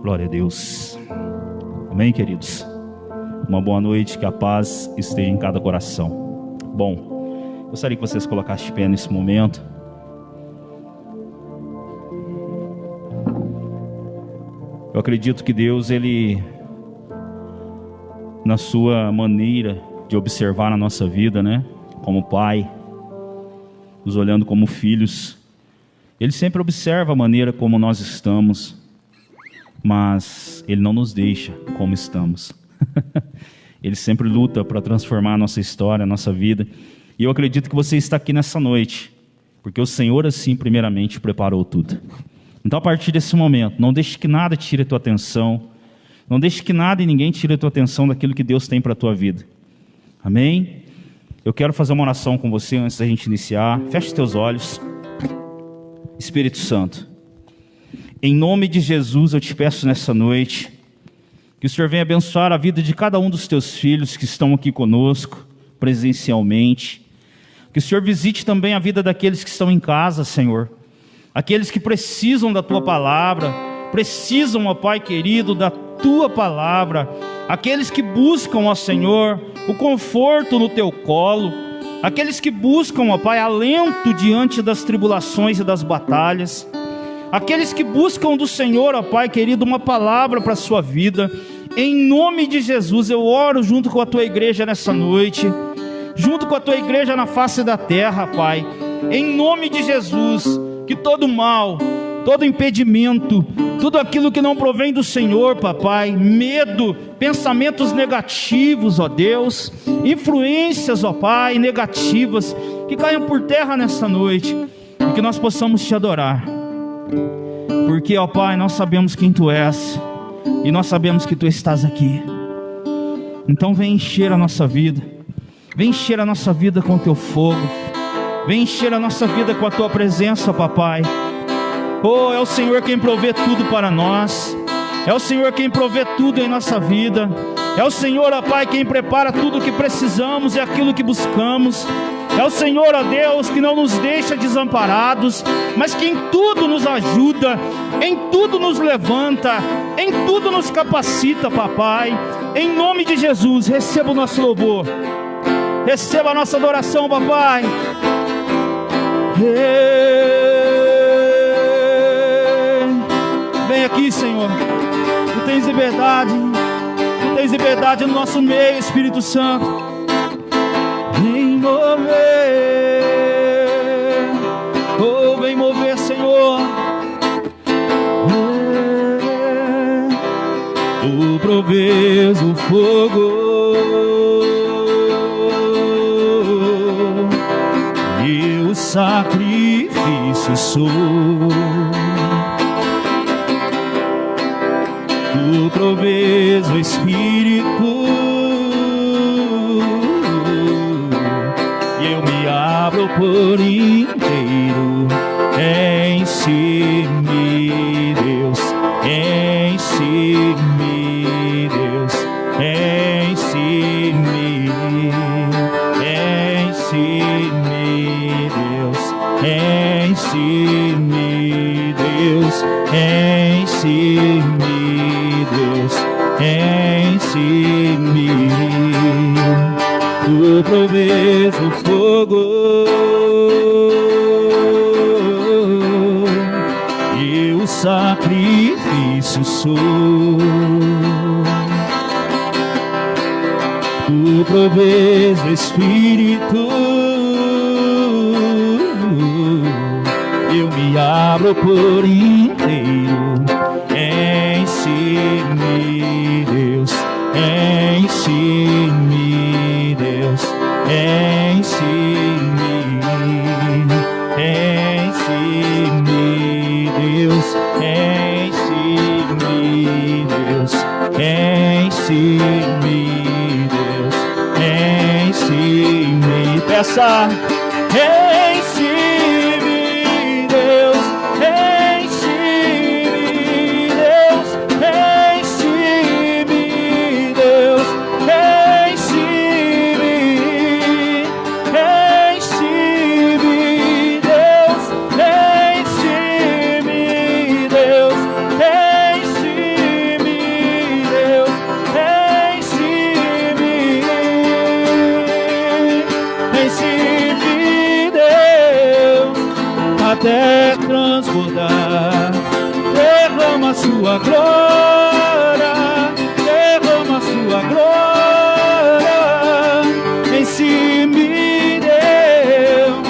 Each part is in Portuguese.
Glória a Deus. Amém, queridos? Uma boa noite, que a paz esteja em cada coração. Bom, gostaria que vocês colocassem de pé nesse momento. Eu acredito que Deus, Ele, na sua maneira de observar a nossa vida, né? Como Pai, nos olhando como filhos, Ele sempre observa a maneira como nós estamos, mas Ele não nos deixa como estamos. Ele sempre luta para transformar a nossa história, a nossa vida. E eu acredito que você está aqui nessa noite, porque o Senhor assim primeiramente preparou tudo. Então, a partir desse momento, não deixe que nada tire a tua atenção, não deixe que nada e ninguém tire a tua atenção daquilo que Deus tem para a tua vida. Amém? Eu quero fazer uma oração com você antes da gente iniciar. Feche os teus olhos. Espírito Santo, em nome de Jesus eu te peço nessa noite que o Senhor venha abençoar a vida de cada um dos teus filhos que estão aqui conosco, presencialmente. Que o Senhor visite também a vida daqueles que estão em casa, Senhor. Aqueles que precisam da Tua palavra, precisam, ó Pai querido, da Tua palavra. Aqueles que buscam, ó Senhor, o conforto no Teu colo. Aqueles que buscam, ó Pai, alento diante das tribulações e das batalhas. Aqueles que buscam do Senhor, ó Pai querido, uma palavra para a sua vida. Em nome de Jesus, eu oro junto com a Tua igreja nessa noite, junto com a Tua igreja na face da terra, Pai. Em nome de Jesus, que todo mal, todo impedimento, tudo aquilo que não provém do Senhor, papai, medo, pensamentos negativos, ó Deus, influências, ó Pai, negativas, que caiam por terra nessa noite, e que nós possamos Te adorar, porque, ó Pai, nós sabemos quem Tu és, e nós sabemos que Tu estás aqui. Então vem encher a nossa vida, vem encher a nossa vida com o Teu fogo, vem encher a nossa vida com a Tua presença, papai. Oh, é o Senhor quem provê tudo para nós, é o Senhor quem provê tudo em nossa vida, é o Senhor, ó Pai, quem prepara tudo o que precisamos e aquilo que buscamos. É o Senhor, ó Deus, que não nos deixa desamparados, mas que em tudo nos ajuda, em tudo nos levanta, em tudo nos capacita, papai. Em nome de Jesus, receba o nosso louvor, receba a nossa adoração, papai. Vem aqui, Senhor. Tu tens liberdade no nosso meio, Espírito Santo. Vem mover, oh, vem mover, Senhor. Tu provês o fogo e o sacrifício sou. Tu provês o Espírito e eu me abro por inteiro. Enche-me, Deus, enche-me, Deus, enche-me, enche-me, Deus, enche-me, Deus, enche-me, Deus, enche-me. Tu provês o fogo e o sacrifício sou. Tu provês o Espírito, eu me abro por inteiro. Enche-me, Deus, enche-me, Deus, enche-me, enche-me, Deus, enche-me, Deus, enche-me, Deus, enche-me. Peça, enche-me, Deus, enche-me, Deus, enche-me, Deus, enche-me, enche-me, Deus, enche-me, Deus, enche-me. até transbordar. Derrama a sua glória, derrama a sua glória. Enche-me, Deus,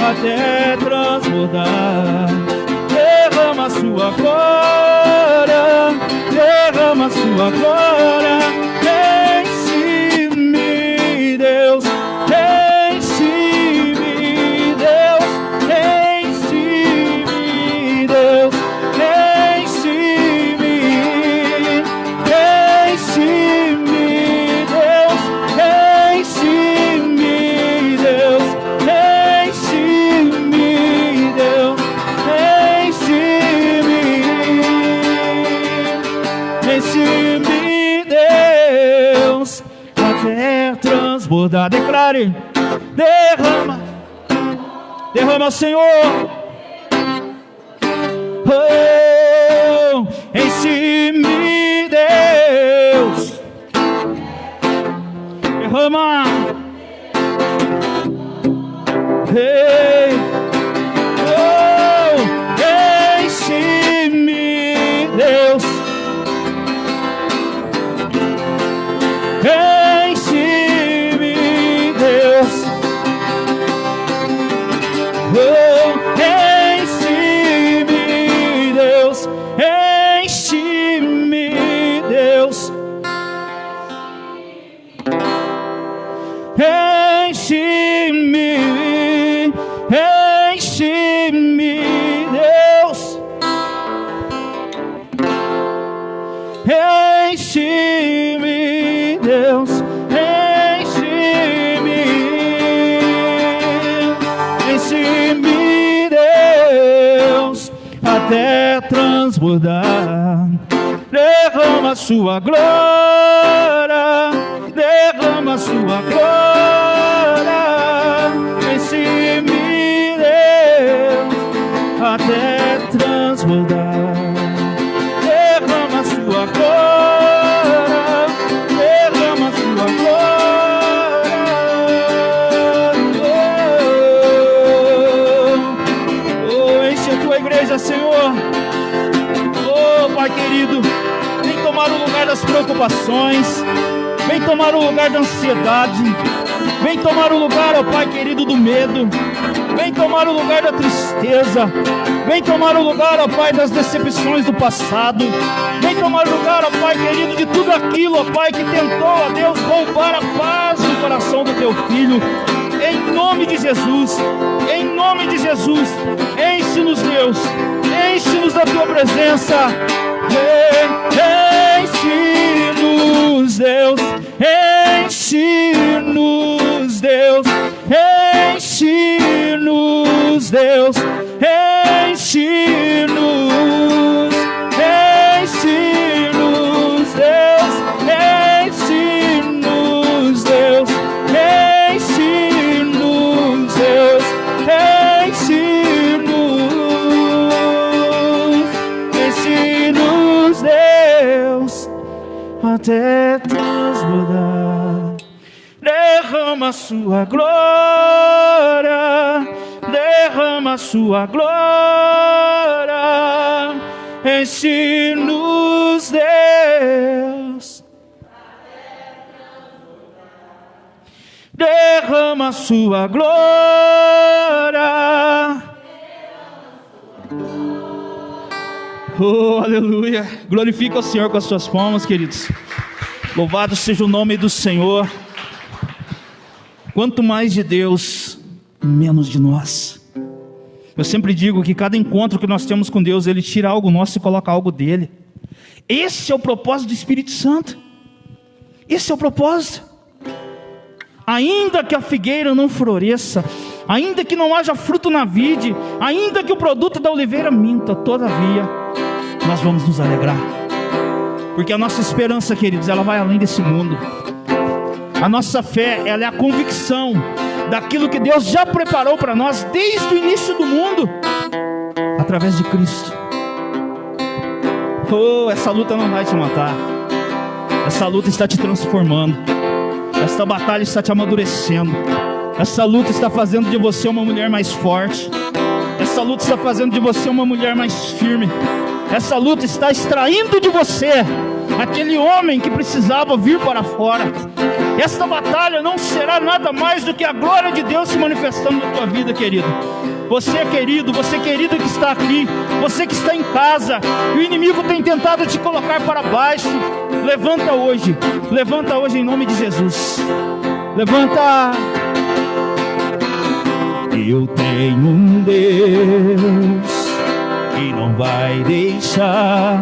até transbordar. Derrama a sua glória, derrama a sua glória. Enche-me, Deus, enche-me, Deus, enche-me, Deus, enche-me, enche-me, Deus, enche-me, Deus, enche-me, Deus, enche-me, enche-me, Deus, até transbordar. Declare: derrama, derrama, Senhor. Oh, enche-me, Deus, derrama. Hey, oh, enche-me, Deus, enche-me, Deus, oh, enche-me, Deus, enche-me, Deus, enche-me, enche-me, Deus, enche-me, Deus, enche-me, enche-me, Deus, até transbordar. Derrama a sua glória, derrama a sua glória. Enche-me, Deus, até transbordar. Derrama a sua glória, derrama a sua glória. Oh, enche a tua igreja, Senhor. Oh, Pai querido, vem tomar o lugar das preocupações, vem tomar o lugar da ansiedade, vem tomar o lugar, ó Pai querido, do medo, vem tomar o lugar da tristeza, vem tomar o lugar, ó Pai, das decepções do passado, vem tomar o lugar, ó Pai querido, de tudo aquilo, ó Pai, que tentou, ó Deus, roubar a paz no coração do teu filho. Em nome de Jesus, em nome de Jesus, enche-nos, Deus, enche-nos da tua presença, enche-nos, Deus, enche-nos, Deus, enche-nos, Deus, enche-nos, enche-nos, Deus, enche-nos, Deus, enche-nos, Deus, enche-nos, enche-nos, Deus, até transbordar. Derrama a sua glória, derrama a sua glória. Enche-nos, Deus, derrama a sua glória. Oh, aleluia. Glorifica o Senhor com as suas palmas, queridos. Louvado seja o nome do Senhor. Quanto mais de Deus, menos de nós. Eu sempre digo que cada encontro que nós temos com Deus, Ele tira algo nosso e coloca algo dele. Esse é o propósito do Espírito Santo. Esse é o propósito. Ainda que a figueira não floresça, ainda que não haja fruto na vide, ainda que o produto da oliveira minta, todavia, nós vamos nos alegrar. Porque a nossa esperança, queridos, ela vai além desse mundo. A nossa fé, ela é a convicção daquilo que Deus já preparou para nós desde o início do mundo, através de Cristo. Oh, essa luta não vai te matar. Essa luta está te transformando. Essa batalha está te amadurecendo. Essa luta está fazendo de você uma mulher mais forte. Essa luta está fazendo de você uma mulher mais firme. Essa luta está extraindo de você aquele homem que precisava vir para fora. Esta batalha não será nada mais do que a glória de Deus se manifestando na tua vida, querido. Você querido que está aqui, você que está em casa, e o inimigo tem tentado te colocar para baixo. Levanta hoje em nome de Jesus. Levanta. Eu tenho um Deus que não vai deixar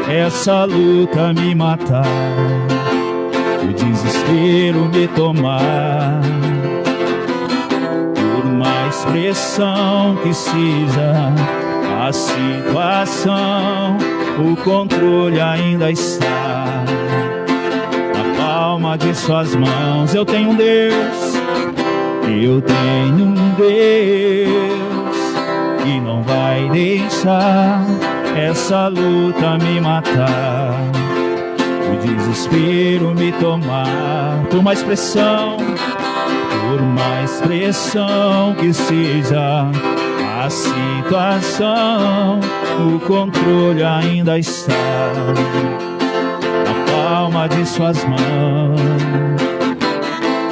essa luta me matar, o desespero me tomar. Por mais pressão que seja a situação, o controle ainda está na palma de suas mãos. Eu tenho um Deus, eu tenho um Deus que não vai deixar essa luta me matar, o desespero me tomar. Por mais pressão que seja a situação, o controle ainda está na palma de suas mãos.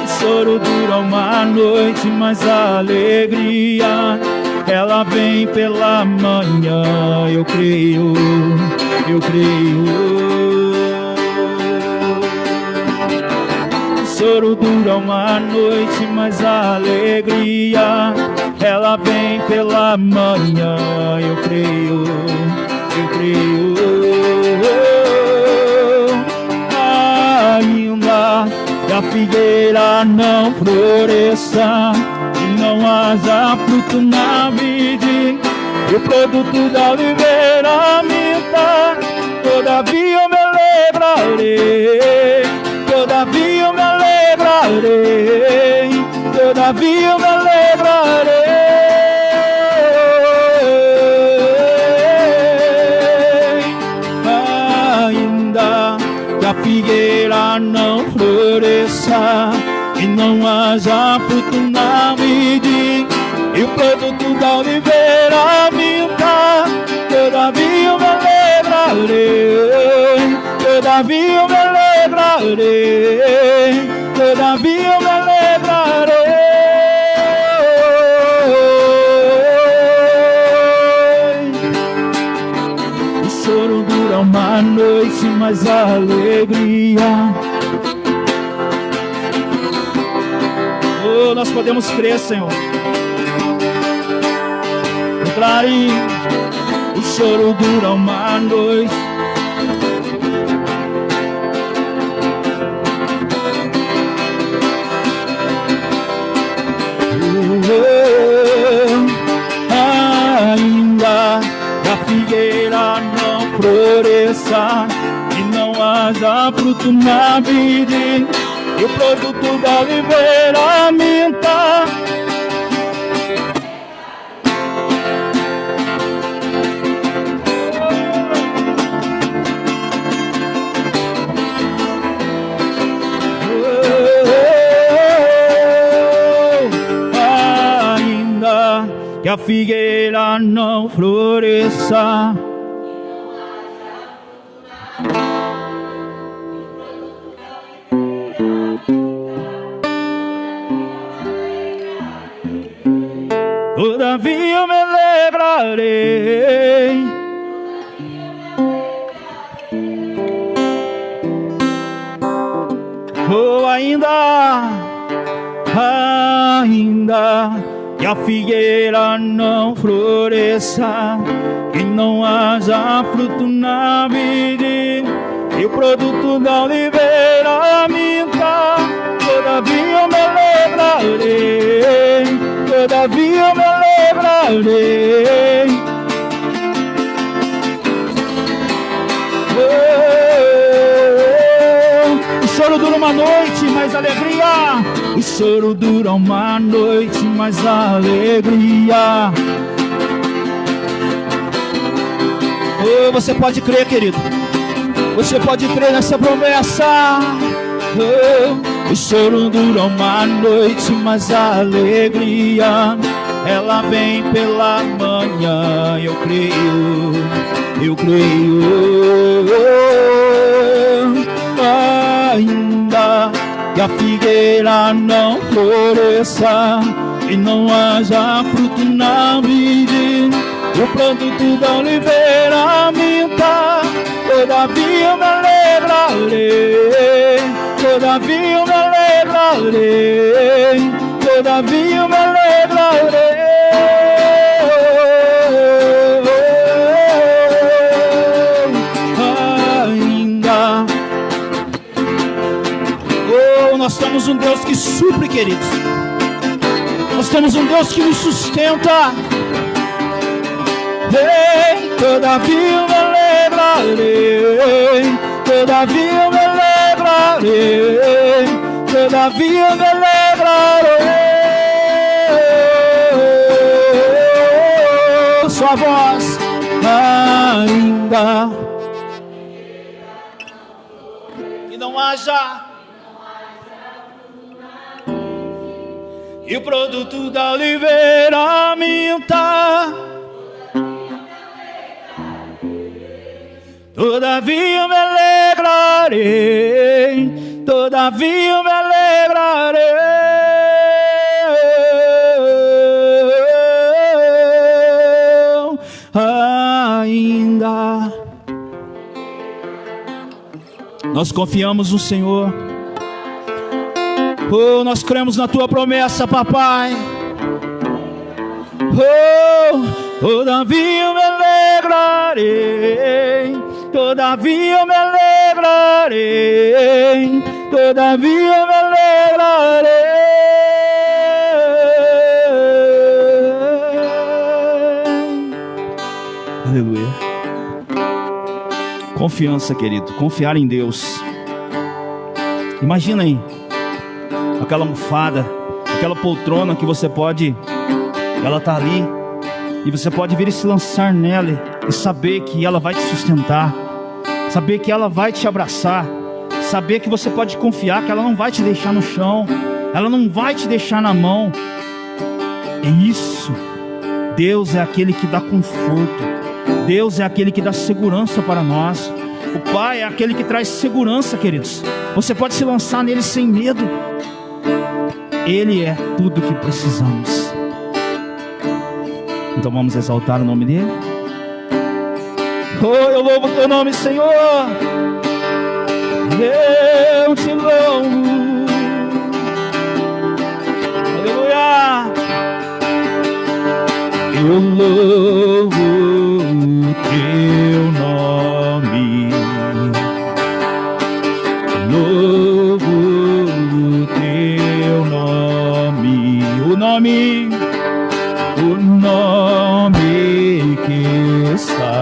O choro dura uma noite, mas a alegria ela vem pela manhã. Eu creio. O choro dura uma noite, mas a alegria ela vem pela manhã. Eu creio. Ainda que a figueira não floresça e não haja fruto na vide, e o produto da oliveira minta, todavia eu me alegrarei, todavia eu me alegrarei, todavia eu me alegrarei. Ainda que a figueira não floresça e não haja fruto na vide, e o produto da oliveira minta, todavia eu me alegrarei, todavia eu me alegrarei, todavia eu me alegrarei. O choro dura uma noite, mas a alegria. Oh, nós podemos crer, Senhor. Declare, o choro dura uma noite, ainda que a figueira não floresça e não haja fruto na vide, e o produto da oliveira minta, ainda que a figueira não floresça, todavia eu me alegrarei. Oh, ainda que a figueira não floresça e não haja fruto na vide, e o produto da oliveira minta, todavia eu me alegrarei, todavia eu me alegrarei. O choro dura uma noite, mas a alegria. O choro dura uma noite, mas a alegria. Oh, você pode crer, querido. Você pode crer nessa promessa. Oh, o choro dura uma noite, mas a alegria ela vem pela manhã. Eu creio, eu creio. Ainda que a figueira não floresça e não haja fruto na vide, o produto da oliveira minta, todavia eu me alegrarei, todavia eu me alegrarei, todavia eu me alegrarei. Ainda, oh, nós temos um Deus que supre, queridos. Nós temos um Deus que nos sustenta. Ei, todavia eu me alegrarei, todavia eu me alegrarei, todavia eu me alegrarei. Sua voz ainda que não haja, e o produto da oliveira minta, todavia eu me alegrarei, todavia eu me alegrarei. Ainda nós confiamos no Senhor. Oh, nós cremos na tua promessa, papai. Oh, todavia eu me alegrarei, todavia eu me alegrarei, todavia eu me alegrarei. Aleluia. Confiança, querido, confiar em Deus. Imagina aí, aquela almofada, aquela poltrona que você pode, ela tá ali, e você pode vir e se lançar nela e saber que ela vai te sustentar, saber que ela vai te abraçar, saber que você pode confiar que ela não vai te deixar no chão, ela não vai te deixar na mão. É isso. Deus é aquele que dá conforto, Deus é aquele que dá segurança para nós. O Pai é aquele que traz segurança, queridos. Você pode se lançar nele sem medo. Ele é tudo que precisamos. Então vamos exaltar o nome dele. Oh, eu louvo o teu nome, Senhor. Eu te louvo. Aleluia. Eu louvo o teu nome. Louvo o teu nome. O nome que está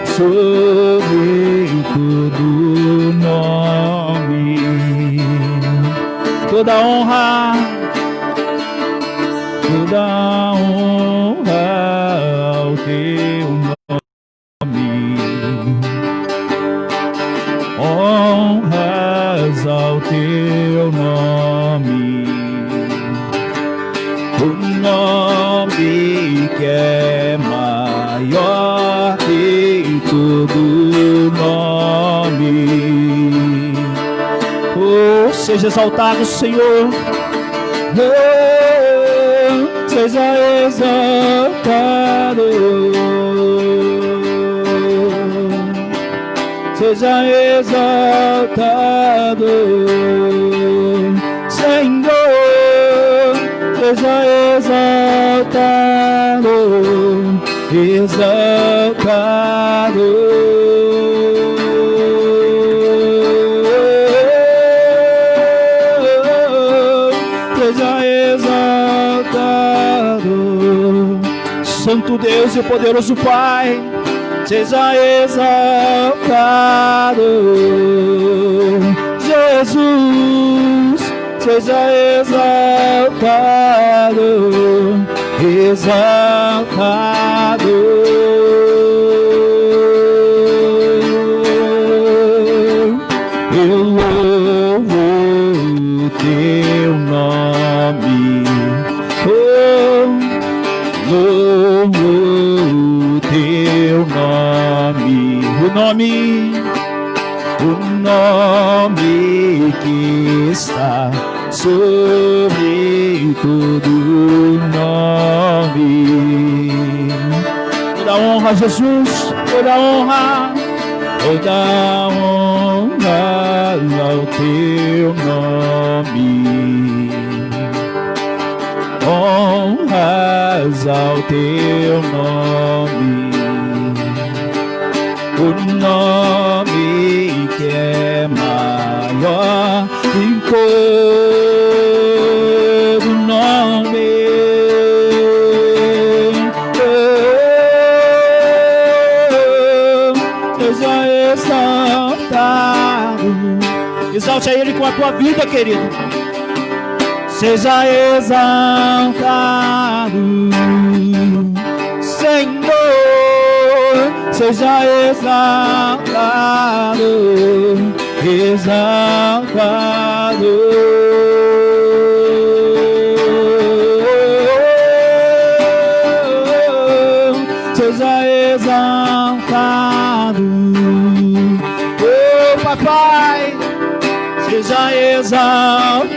sobre todo nome. Toda honra ao teu nome, honras ao teu nome, o nome que é maior que todo nome. Oh, seja exaltado, Senhor. Seja exaltado, seja exaltado, Senhor, seja exaltado, exaltado. Santo Deus e poderoso Pai, seja exaltado. Jesus, seja exaltado, exaltado. Eu louvo o teu nome. Oh, o teu nome, o nome que está sobre todo nome. Toda honra a Jesus, toda honra ao teu nome. Honras ao teu nome, o nome que é maior em todo nome. Seja exaltado, exalte a Ele com a tua vida, querido. Seja exaltado, Senhor, seja exaltado, exaltado. Seja exaltado, oh papai, seja exaltado,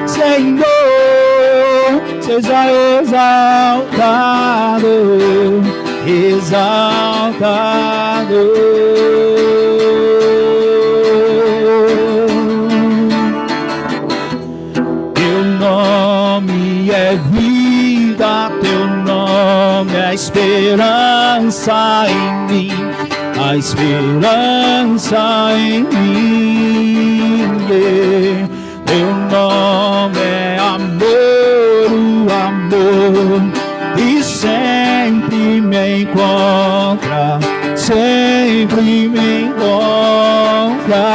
Senhor, seja exaltado, exaltado. Teu nome é vida, teu nome é esperança em mim, a esperança em mim. Teu nome é amor, o amor que sempre me encontra, sempre me encontra.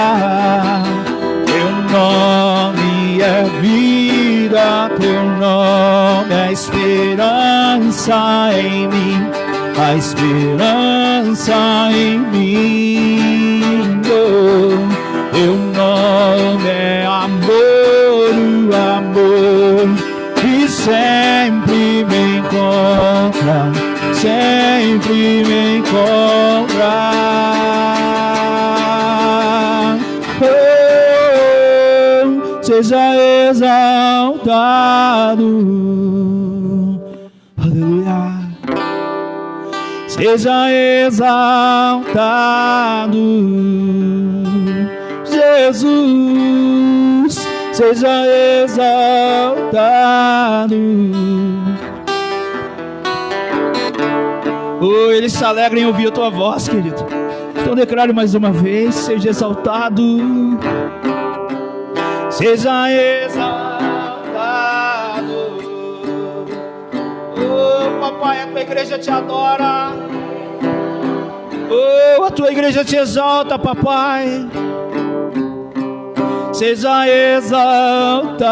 Teu nome é vida, teu nome é esperança em mim, a esperança em mim. Teu nome é amor, o amor que sempre me encontra, sempre me encontra. Oh, seja exaltado, aleluia. Seja exaltado, Jesus, seja exaltado. Oh, Ele se alegra em ouvir a tua voz, querido. Então declare mais uma vez: seja exaltado, seja exaltado. Oh, papai, a tua igreja te adora. Oh, a tua igreja te exalta, papai. Seja exaltado,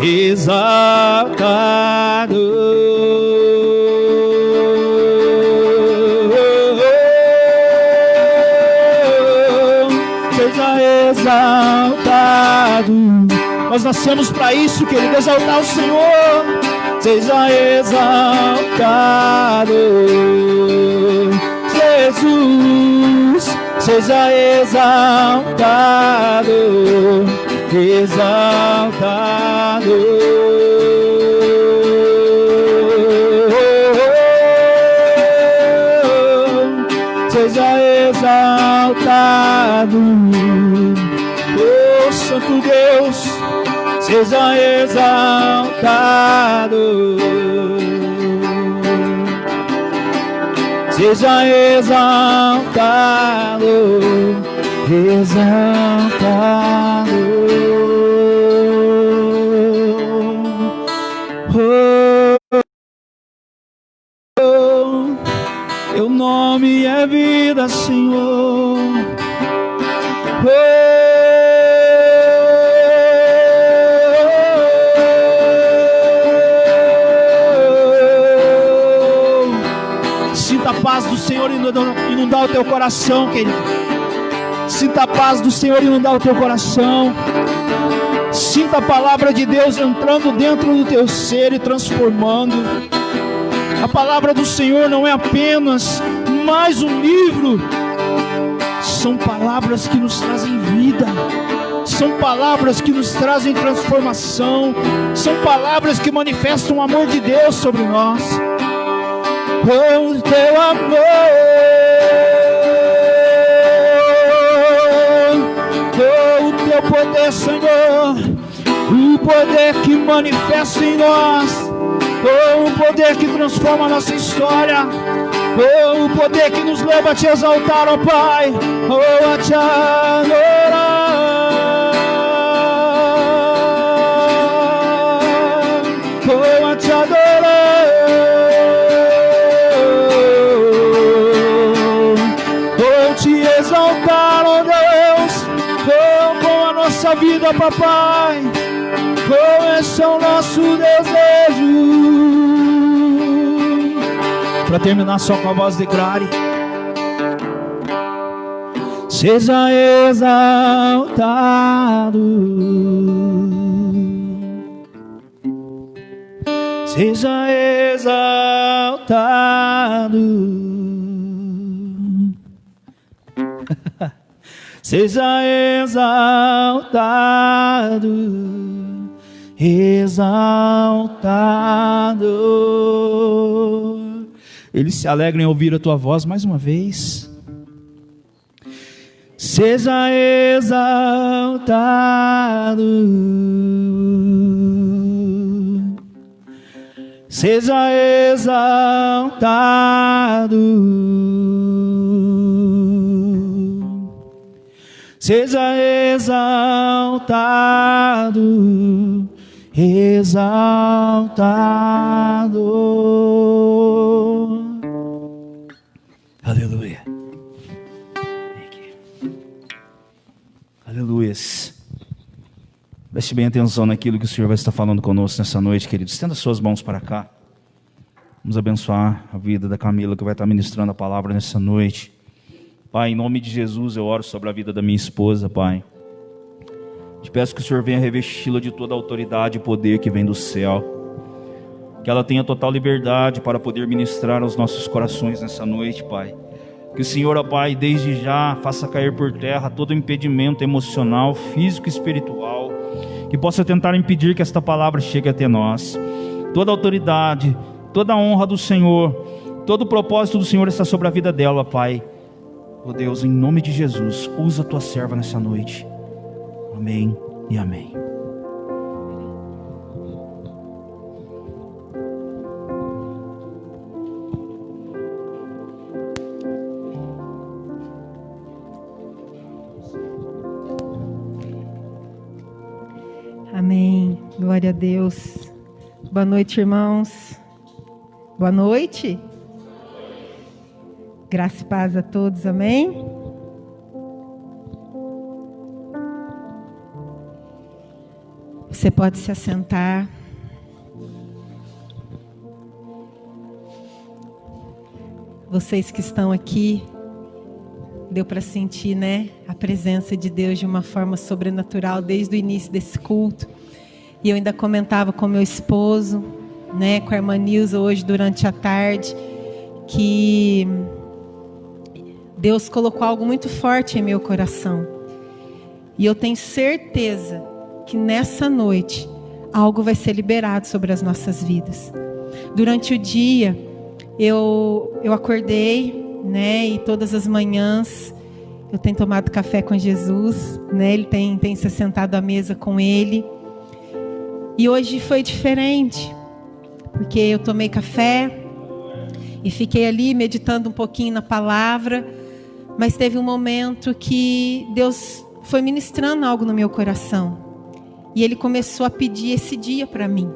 exaltado. Seja exaltado. Nós nascemos para isso, querido, exaltar o Senhor. Seja exaltado, Jesus, seja exaltado, exaltado. Seja exaltado, oh Santo Deus, seja exaltado, seja exaltado, exaltado. Teu nome é vida, Senhor. Sinta a paz do Senhor inundar o teu coração, querido. Sinta a paz do Senhor inundar o teu coração. Sinta a palavra de Deus entrando dentro do teu ser e transformando. A palavra do Senhor não é apenas mais um livro. São palavras que nos trazem vida. São palavras que nos trazem transformação. São palavras que manifestam o amor de Deus sobre nós. Oh, o teu amor, oh, o teu poder, Senhor, o poder que manifesta em nós, oh, o poder que transforma a nossa história, oh, o poder que nos leva a te exaltar, ó Pai, oh, a te adorar, oh, a te adorar. Exaltar, ó Deus, com a nossa vida, papai, esse é o nosso desejo. Para terminar, só com a voz, declare: seja exaltado, seja exaltado. Seja exaltado, exaltado. Eles se alegram em ouvir a tua voz mais uma vez. Seja exaltado, seja exaltado. Seja exaltado, exaltado. Aleluia. Aleluias. Preste bem atenção naquilo que o Senhor vai estar falando conosco nessa noite, queridos. Estenda suas mãos para cá. Vamos abençoar a vida da Camila, que vai estar ministrando a palavra nessa noite. Pai, em nome de Jesus, eu oro sobre a vida da minha esposa, Pai. Te peço que o Senhor venha revesti-la de toda a autoridade e poder que vem do céu. Que ela tenha total liberdade para poder ministrar aos nossos corações nessa noite, Pai. Que o Senhor, ó Pai, desde já faça cair por terra todo impedimento emocional, físico e espiritual, que possa tentar impedir que esta palavra chegue até nós. Toda a autoridade, toda a honra do Senhor, todo o propósito do Senhor está sobre a vida dela, Pai. Oh Deus, em nome de Jesus, usa a tua serva nessa noite. Amém e amém. Amém. Glória a Deus. Boa noite, irmãos. Boa noite. Graça e paz a todos, amém? Você pode se assentar. Vocês que estão aqui, deu para sentir, né, a presença de Deus de uma forma sobrenatural desde o início desse culto. E eu ainda comentava com meu esposo, né, com a irmã Nilza hoje durante a tarde, que Deus colocou algo muito forte em meu coração. E eu tenho certeza que nessa noite algo vai ser liberado sobre as nossas vidas. Durante o dia eu acordei, né, e todas as manhãs eu tenho tomado café com Jesus, né, ele tem se sentado à mesa com ele. E hoje foi diferente, porque eu tomei café e fiquei ali meditando um pouquinho na palavra. Mas teve um momento que Deus foi ministrando algo no meu coração. E Ele começou a pedir esse dia para mim.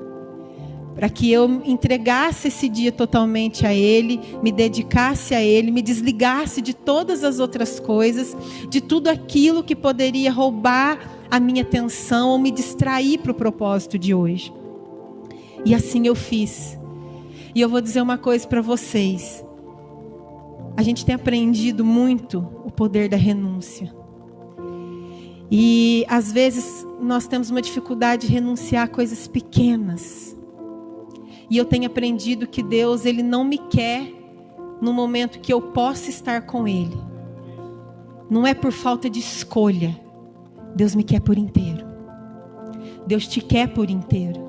Para que eu entregasse esse dia totalmente a Ele, me dedicasse a Ele, me desligasse de todas as outras coisas, de tudo aquilo que poderia roubar a minha atenção ou me distrair para o propósito de hoje. E assim eu fiz. E eu vou dizer uma coisa para vocês. A gente tem aprendido muito o poder da renúncia. E às vezes nós temos uma dificuldade de renunciar a coisas pequenas. E eu tenho aprendido que Deus, Ele não me quer no momento que eu possa estar com Ele. Não é por falta de escolha. Deus me quer por inteiro. Deus te quer por inteiro.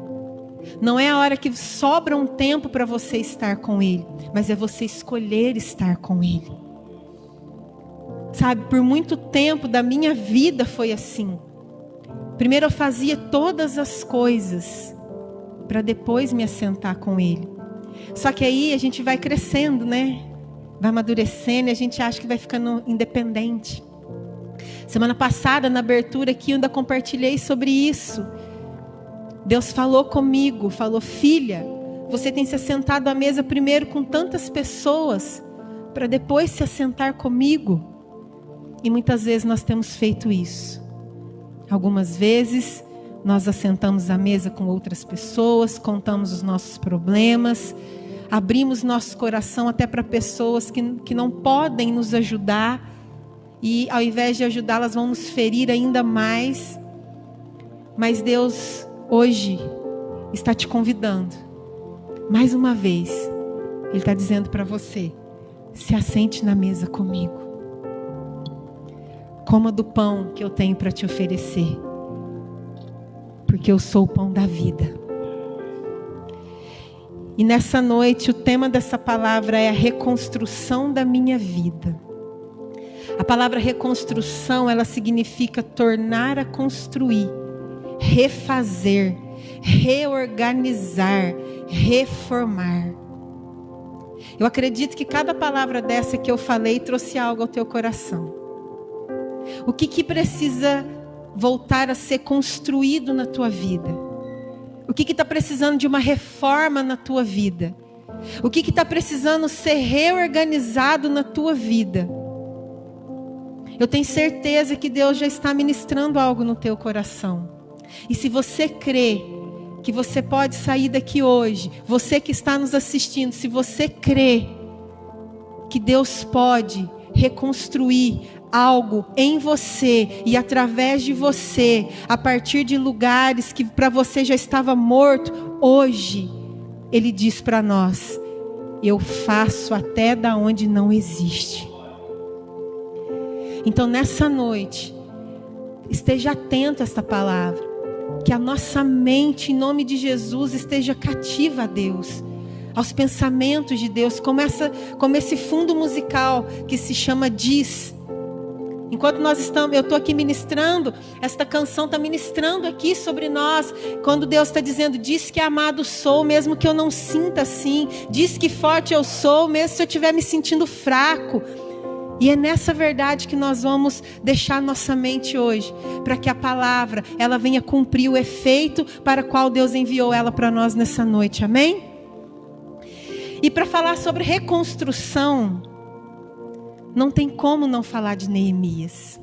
Não é a hora que sobra um tempo para você estar com Ele, mas é você escolher estar com Ele. Sabe, por muito tempo da minha vida foi assim. Primeiro eu fazia todas as coisas para depois me assentar com Ele. Só que aí a gente vai crescendo, né? Vai amadurecendo e a gente acha que vai ficando independente. Semana passada, na abertura aqui, eu ainda compartilhei sobre isso. Deus falou comigo, falou: filha, você tem se assentado à mesa primeiro com tantas pessoas, para depois se assentar comigo. E muitas vezes nós temos feito isso. Algumas vezes nós assentamos à mesa com outras pessoas, contamos os nossos problemas, abrimos nosso coração até para pessoas que não podem nos ajudar, e ao invés de ajudá-las vão nos ferir ainda mais. Mas Deus hoje está te convidando, mais uma vez, Ele está dizendo para você: se assente na mesa comigo. Coma do pão que eu tenho para te oferecer, porque eu sou o pão da vida. E nessa noite o tema dessa palavra é a reconstrução da minha vida. A palavra reconstrução, ela significa tornar a construir, refazer, reorganizar, reformar. Eu acredito que cada palavra dessa que eu falei trouxe algo ao teu coração. O que precisa voltar a ser construído na tua vida? O que está precisando de uma reforma na tua vida? O que está precisando ser reorganizado na tua vida? Eu tenho certeza que Deus já está ministrando algo no teu coração. E se você crê que você pode sair daqui hoje, você que está nos assistindo, se você crê que Deus pode reconstruir algo em você e através de você, a partir de lugares que para você já estava morto, hoje Ele diz para nós: eu faço até da onde não existe. Então nessa noite, esteja atento a esta palavra, que a nossa mente, em nome de Jesus, esteja cativa a Deus, aos pensamentos de Deus, como esse fundo musical que se chama Diz. Enquanto eu estou aqui ministrando, esta canção está ministrando aqui sobre nós, quando Deus está dizendo: diz que amado sou, mesmo que eu não sinta assim, diz que forte eu sou, mesmo se eu estiver me sentindo fraco. E é nessa verdade que nós vamos deixar nossa mente hoje, para que a palavra, ela venha cumprir o efeito para o qual Deus enviou ela para nós nessa noite, amém? E para falar sobre reconstrução, não tem como não falar de Neemias.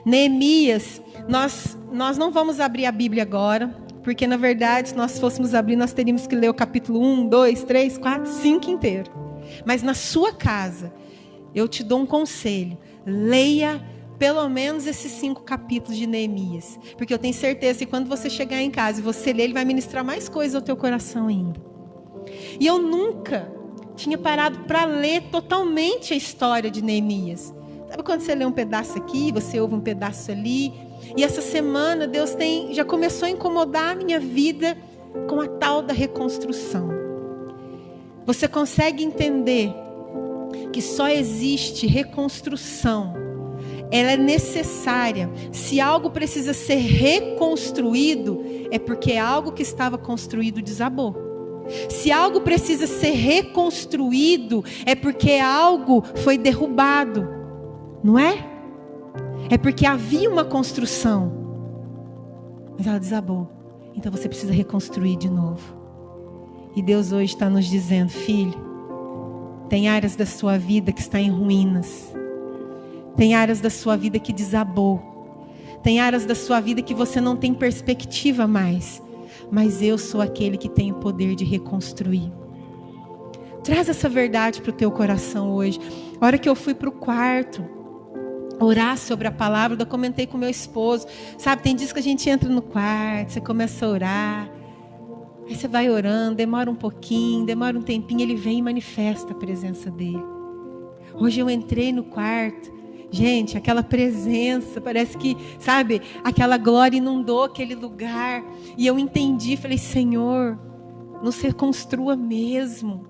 Neemias, nós não vamos abrir a Bíblia agora, porque na verdade, se nós fôssemos abrir, nós teríamos que ler o capítulo 1, 2, 3, 4, 5 inteiro. Mas na sua casa, eu te dou um conselho: leia pelo menos esses 5 capítulos de Neemias, porque eu tenho certeza que quando você chegar em casa e você ler, ele vai ministrar mais coisas ao teu coração ainda. E eu nunca tinha parado para ler totalmente a história de Neemias. Sabe quando você lê um pedaço aqui, você ouve um pedaço ali? E essa semana Deus já começou a incomodar a minha vida com a tal da reconstrução. Você consegue entender que só existe reconstrução? Ela é necessária. Se algo precisa ser reconstruído, é porque algo que estava construído desabou. Se algo precisa ser reconstruído, é porque algo foi derrubado, não é? É porque havia uma construção, mas ela desabou. Então você precisa reconstruir de novo. E Deus hoje está nos dizendo: filho, tem áreas da sua vida que está em ruínas. Tem áreas da sua vida que desabou. Tem áreas da sua vida que você não tem perspectiva mais. Mas eu sou aquele que tem o poder de reconstruir. Traz essa verdade para o teu coração hoje. A hora que eu fui para o quarto, orar sobre a palavra. Eu comentei com meu esposo, sabe, tem dias que a gente entra no quarto, você começa a orar, aí você vai orando, demora um pouquinho, demora um tempinho, ele vem e manifesta a presença dele. Hoje eu entrei no quarto, gente, aquela presença, parece que, sabe, aquela glória inundou aquele lugar, e eu entendi, falei, Senhor, nos reconstrua mesmo,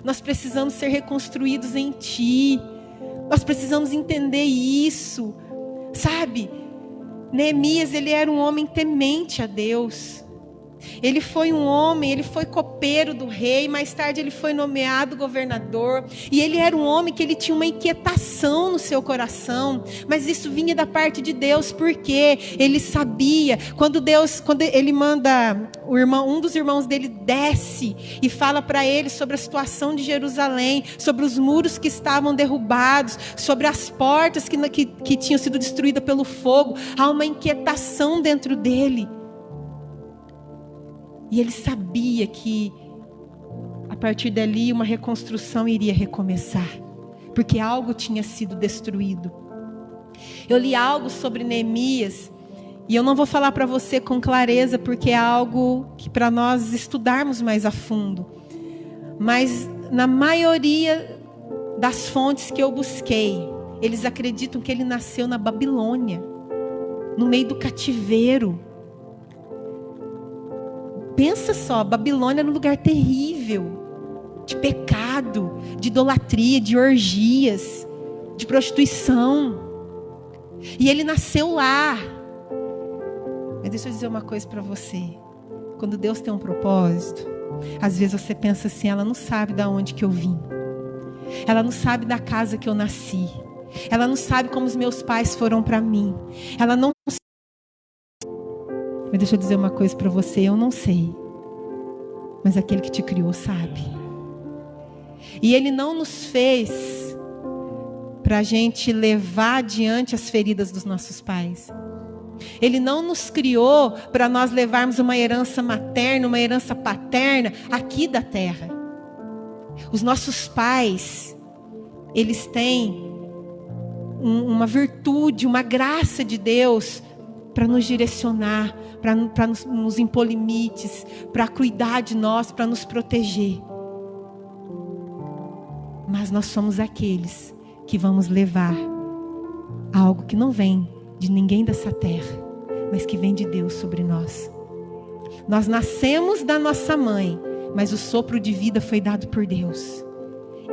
nós precisamos ser reconstruídos em Ti, nós precisamos entender isso, sabe? Neemias, ele era um homem temente a Deus. Ele foi um homem, ele foi copeiro do rei, mais tarde ele foi nomeado governador, e ele era um homem que ele tinha uma inquietação no seu coração, mas isso vinha da parte de Deus, porque ele sabia, quando ele manda um dos irmãos dele desce e fala para ele sobre a situação de Jerusalém, sobre os muros que estavam derrubados, sobre as portas que tinham sido destruídas pelo fogo, há uma inquietação dentro dele. E ele sabia que, a partir dali, uma reconstrução iria recomeçar. Porque algo tinha sido destruído. Eu li algo sobre Neemias. E eu não vou falar para você com clareza, porque é algo que para nós estudarmos mais a fundo. Mas, na maioria das fontes que eu busquei, eles acreditam que ele nasceu na Babilônia. No meio do cativeiro. Pensa só, Babilônia era um lugar terrível, de pecado, de idolatria, de orgias, de prostituição. E ele nasceu lá. Mas deixa eu dizer uma coisa para você. Quando Deus tem um propósito, às vezes você pensa assim, ela não sabe de onde que eu vim. Ela não sabe da casa que eu nasci. Ela não sabe como os meus pais foram para mim. Ela não sabe. Mas deixa eu dizer uma coisa para você, eu não sei, mas aquele que te criou sabe. E Ele não nos fez para a gente levar adiante as feridas dos nossos pais. Ele não nos criou para nós levarmos uma herança materna, uma herança paterna aqui da terra. Os nossos pais, eles têm uma virtude, uma graça de Deus para nos direcionar, para nos impor limites, para cuidar de nós, para nos proteger. Mas nós somos aqueles que vamos levar algo que não vem de ninguém dessa terra, mas que vem de Deus sobre nós. Nós nascemos da nossa mãe, mas o sopro de vida foi dado por Deus.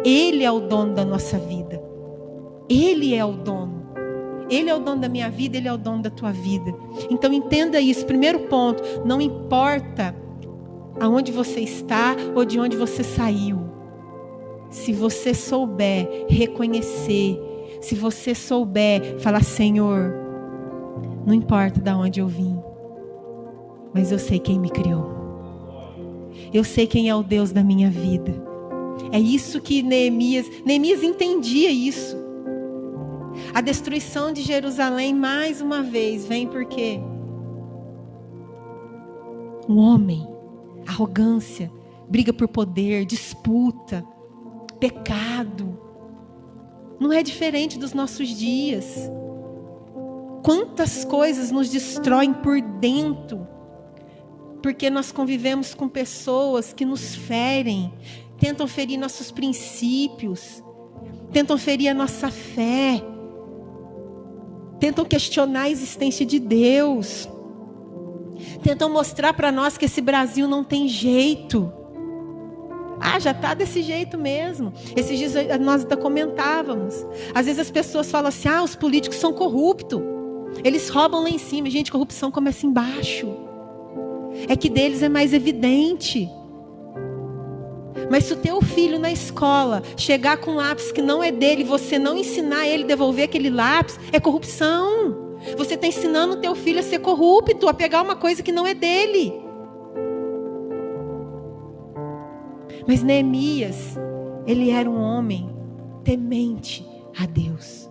Ele é o dono da nossa vida. Ele é o dono. Ele é o dono da minha vida, Ele é o dono da tua vida. Então entenda isso. Primeiro ponto, não importa aonde você está ou de onde você saiu. Se você souber reconhecer, se você souber falar, Senhor, não importa de onde eu vim, mas eu sei quem me criou. Eu sei quem é o Deus da minha vida. É isso que Neemias entendia isso. A destruição de Jerusalém, mais uma vez, vem porque um homem, arrogância, briga por poder, disputa, pecado. Não é diferente dos nossos dias. Quantas coisas nos destroem por dentro, porque nós convivemos com pessoas que nos ferem, tentam ferir nossos princípios, tentam ferir a nossa fé, tentam questionar a existência de Deus, tentam mostrar para nós que esse Brasil não tem jeito. Já está desse jeito mesmo. Esses dias nós ainda comentávamos. Às vezes as pessoas falam assim, os políticos são corruptos. Eles roubam lá em cima. Gente, corrupção começa embaixo. É que deles é mais evidente. Mas se o teu filho na escola chegar com um lápis que não é dele, você não ensinar ele a devolver aquele lápis, é corrupção. Você está ensinando o teu filho a ser corrupto, a pegar uma coisa que não é dele. Mas Neemias, ele era um homem temente a Deus.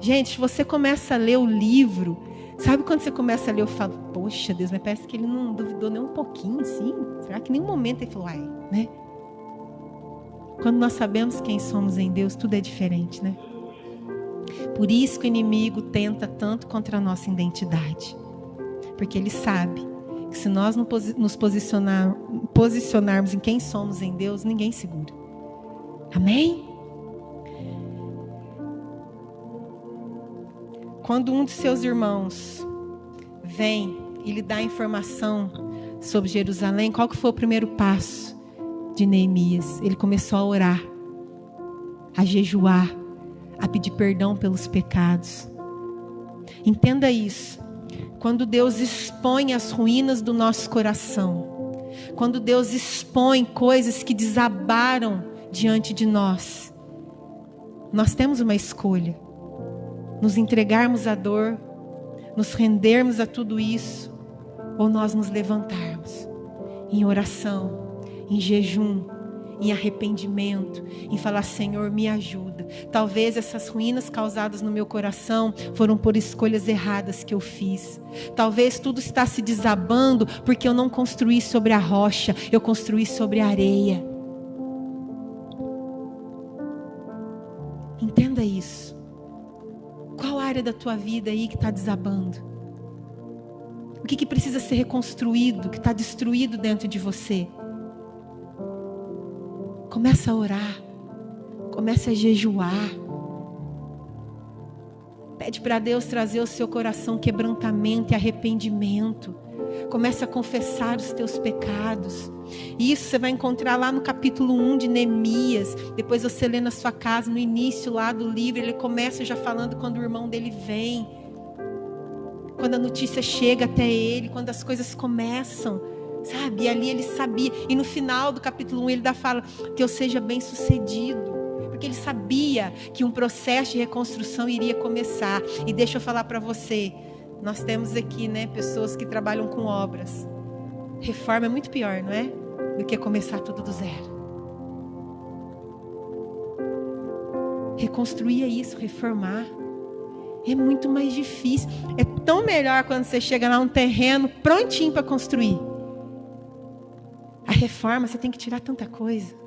Gente, se você começa a ler o livro, sabe quando você começa a ler, eu falo, poxa Deus, mas parece que ele não duvidou nem um pouquinho, assim. Será que em nenhum momento ele falou, né? Quando nós sabemos quem somos em Deus, tudo é diferente, né? Por isso que o inimigo tenta tanto contra a nossa identidade. Porque ele sabe que se nós nos posicionarmos em quem somos em Deus, ninguém segura. Amém? Quando um de seus irmãos vem e lhe dá informação sobre Jerusalém, qual que foi o primeiro passo de Neemias? Ele começou a orar, a jejuar, a pedir perdão pelos pecados. Entenda isso. Quando Deus expõe as ruínas do nosso coração, quando Deus expõe coisas que desabaram diante de nós, nós temos uma escolha: nos entregarmos à dor, nos rendermos a tudo isso, ou nós nos levantarmos em oração, em jejum, em arrependimento, em falar: Senhor, me ajuda. Talvez essas ruínas causadas no meu coração foram por escolhas erradas que eu fiz. Talvez tudo está se desabando porque eu não construí sobre a rocha, eu construí sobre a areia. Entenda isso. Qual área da tua vida aí que está desabando? O que precisa ser reconstruído, que está destruído dentro de você? Começa a orar. Começa a jejuar. Pede para Deus trazer ao seu coração quebrantamento e arrependimento. Começa a confessar os teus pecados. Isso você vai encontrar lá no capítulo 1 de Neemias. Depois você lê na sua casa, no início lá do livro, ele começa já falando quando o irmão dele vem. Quando a notícia chega até ele, quando as coisas começam, sabe? E ali ele sabia. E no final do capítulo 1 ele dá fala que eu seja bem sucedido. Porque ele sabia que um processo de reconstrução iria começar. E deixa eu falar para você, nós temos aqui, né, pessoas que trabalham com obras. Reforma é muito pior, não é? Do que começar tudo do zero. Reconstruir é isso, reformar. É muito mais difícil. É tão melhor quando você chega lá num terreno prontinho para construir. A reforma, você tem que tirar tanta coisa.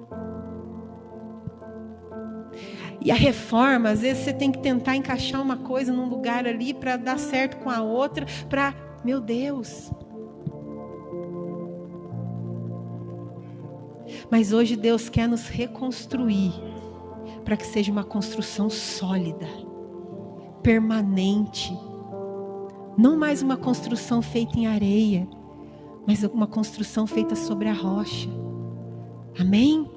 E a reforma, às vezes você tem que tentar encaixar uma coisa num lugar ali para dar certo com a outra, para, meu Deus. Mas hoje Deus quer nos reconstruir para que seja uma construção sólida, permanente. Não mais uma construção feita em areia, mas uma construção feita sobre a rocha. Amém?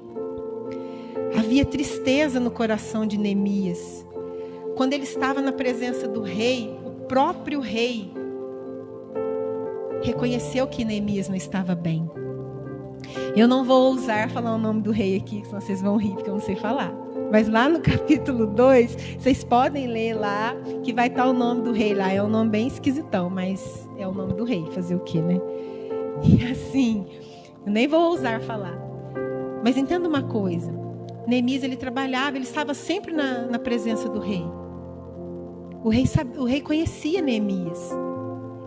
Havia tristeza no coração de Neemias. Quando ele estava na presença do rei, o próprio rei reconheceu que Neemias não estava bem. Eu não vou ousar falar o nome do rei aqui, senão vocês vão rir, porque eu não sei falar. Mas lá no capítulo 2, vocês podem ler lá, que vai estar o nome do rei lá. É um nome bem esquisitão, mas é o nome do rei. Fazer o quê, né? E assim, eu nem vou ousar falar. Mas entenda uma coisa. Neemias, ele trabalhava, ele estava sempre na presença do rei. O rei conhecia Neemias.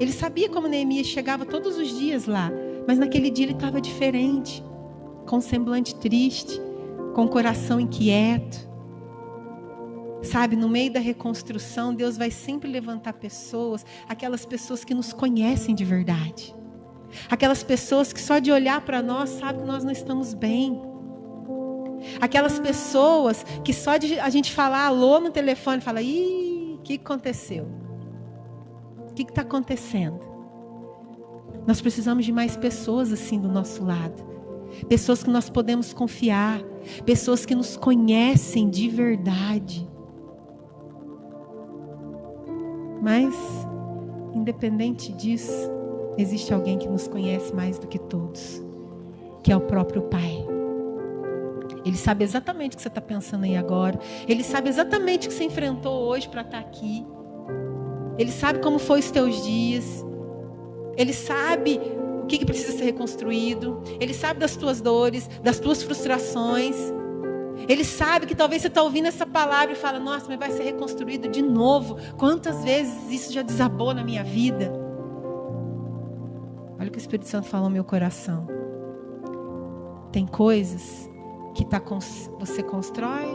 Ele sabia como Neemias chegava todos os dias lá. Mas naquele dia ele estava diferente. Com um semblante triste. Com o coração inquieto. Sabe, no meio da reconstrução, Deus vai sempre levantar pessoas. Aquelas pessoas que nos conhecem de verdade. Aquelas pessoas que só de olhar para nós sabem que nós não estamos bem. Aquelas pessoas que só de a gente falar alô no telefone, fala: ih, o que aconteceu? O que está acontecendo? Nós precisamos de mais pessoas assim do nosso lado. Pessoas que nós podemos confiar. Pessoas que nos conhecem de verdade. Mas, independente disso, existe alguém que nos conhece mais do que todos, que é o próprio Pai. Ele sabe exatamente o que você está pensando aí agora. Ele sabe exatamente o que você enfrentou hoje para estar aqui. Ele sabe como foi os teus dias. Ele sabe o que precisa ser reconstruído. Ele sabe das tuas dores, das tuas frustrações. Ele sabe que talvez você está ouvindo essa palavra e fala: nossa, mas vai ser reconstruído de novo. Quantas vezes isso já desabou na minha vida? Olha o que o Espírito Santo falou no meu coração. Tem coisas que você constrói,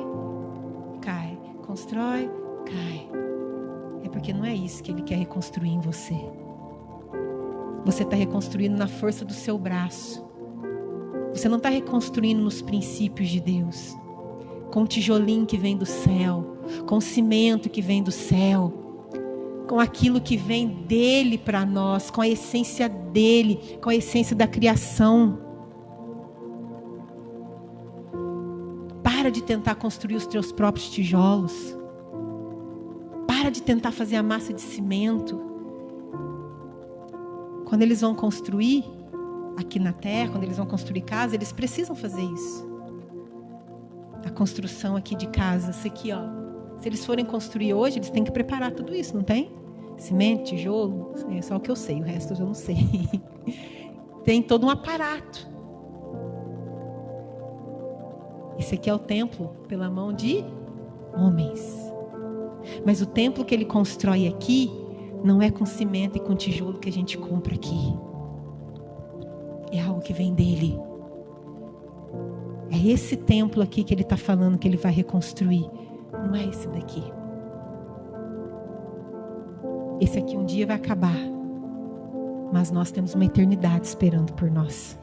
cai. Constrói, cai, é porque não é isso que Ele quer reconstruir em você. Você está reconstruindo na força do seu braço. Você não está reconstruindo nos princípios de Deus, com o tijolinho que vem do céu, com o cimento que vem do céu, com aquilo que vem dele para nós, com a essência dele, com a essência da criação. Para de tentar construir os teus próprios tijolos. Para de tentar fazer a massa de cimento. Quando eles vão construir aqui na terra, quando eles vão construir casa, eles precisam fazer isso. A construção aqui de casa, isso aqui, ó. Se eles forem construir hoje, eles têm que preparar tudo isso, não tem? Cimento, tijolo, é só o que eu sei, o resto eu não sei. Tem todo um aparato. Esse aqui é o templo pela mão de homens. Mas o templo que ele constrói aqui não é com cimento e com tijolo que a gente compra aqui. É algo que vem dele. É esse templo aqui que ele está falando que ele vai reconstruir. Não é esse daqui. Esse aqui um dia vai acabar. Mas nós temos uma eternidade esperando por nós.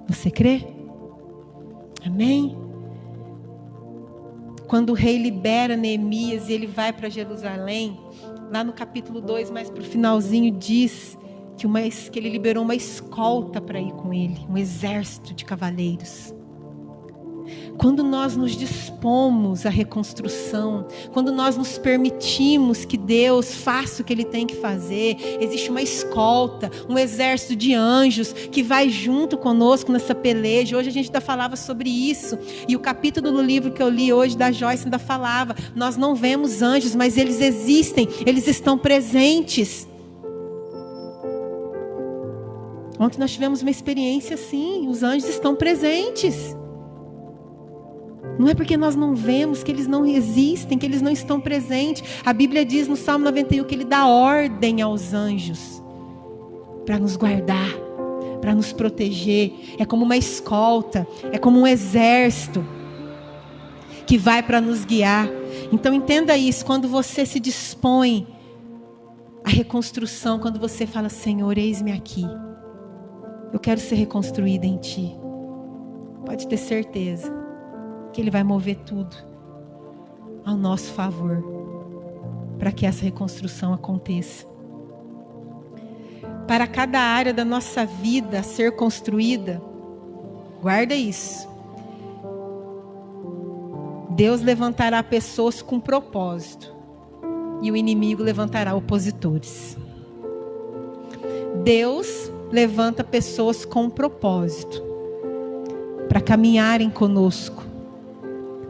Você crê? Amém? Quando o rei libera Neemias e ele vai para Jerusalém, lá no capítulo 2, mais para o finalzinho, diz que ele liberou uma escolta para ir com ele, um exército de cavaleiros. Quando nós nos dispomos à reconstrução, quando nós nos permitimos que Deus faça o que Ele tem que fazer, existe uma escolta, um exército de anjos que vai junto conosco nessa peleja. Hoje a gente ainda falava sobre isso, e o capítulo do livro que eu li hoje da Joyce ainda falava, nós não vemos anjos, mas eles existem, eles estão presentes. Ontem nós tivemos uma experiência assim, os anjos estão presentes. Não é porque nós não vemos que eles não existem, que eles não estão presentes. A Bíblia diz no Salmo 91 que Ele dá ordem aos anjos para nos guardar, para nos proteger. É como uma escolta, é como um exército que vai para nos guiar. Então entenda isso, quando você se dispõe à reconstrução, quando você fala, Senhor, eis-me aqui. Eu quero ser reconstruída em Ti. Pode ter certeza que Ele vai mover tudo ao nosso favor, para que essa reconstrução aconteça. Para cada área da nossa vida a ser construída, guarda isso. Deus levantará pessoas com propósito, e o inimigo levantará opositores. Deus levanta pessoas com propósito, para caminharem conosco,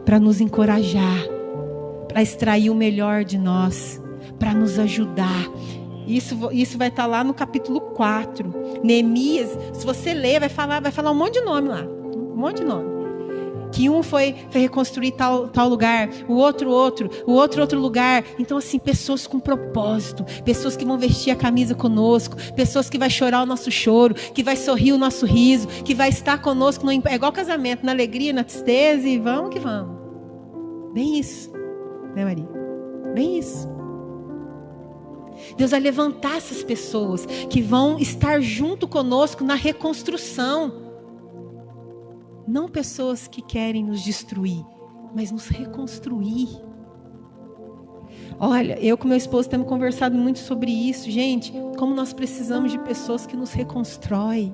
para nos encorajar, para extrair o melhor de nós, para nos ajudar. Isso vai estar lá no capítulo 4. Neemias, se você ler, vai falar um monte de nome lá. Um monte de nome. Que um foi reconstruir tal lugar, o outro lugar. Então assim, pessoas com propósito, pessoas que vão vestir a camisa conosco, pessoas que vai chorar o nosso choro, que vai sorrir o nosso riso, que vai estar conosco, é igual casamento, na alegria, na tristeza, e vamos que vamos. Bem isso, né, Maria? Bem isso. Deus vai levantar essas pessoas que vão estar junto conosco na reconstrução. Não pessoas que querem nos destruir, mas nos reconstruir. Olha, eu com meu esposo temos conversado muito sobre isso. Gente, como nós precisamos de pessoas que nos reconstroem.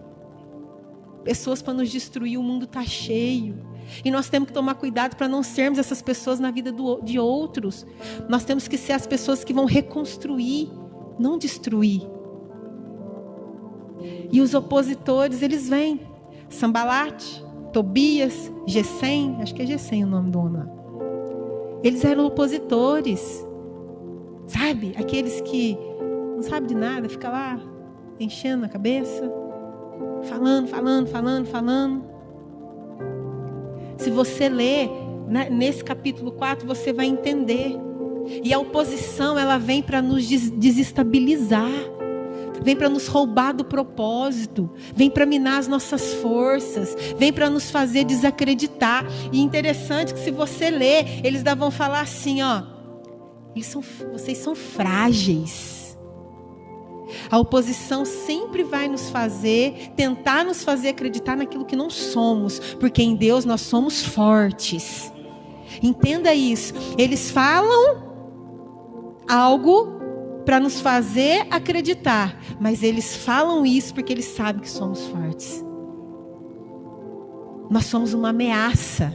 Pessoas para nos destruir, o mundo está cheio. E nós temos que tomar cuidado para não sermos essas pessoas na vida de outros. Nós temos que ser as pessoas que vão reconstruir, não destruir. E os opositores, eles vêm. Sambalate, Tobias, Gesem, acho que é Gesem o nome do homem lá. Eles eram opositores. Sabe? Aqueles que não sabem de nada, ficam lá enchendo a cabeça, falando. Se você ler nesse capítulo 4, você vai entender. E a oposição, ela vem para nos desestabilizar. Vem para nos roubar do propósito. Vem para minar as nossas forças. Vem para nos fazer desacreditar. E interessante que se você ler, eles vão falar assim, ó. Vocês são frágeis. A oposição sempre vai tentar nos fazer acreditar naquilo que não somos, porque em Deus nós somos fortes. Entenda isso. Eles falam algo para nos fazer acreditar, mas eles falam isso porque eles sabem que somos fortes. Nós somos uma ameaça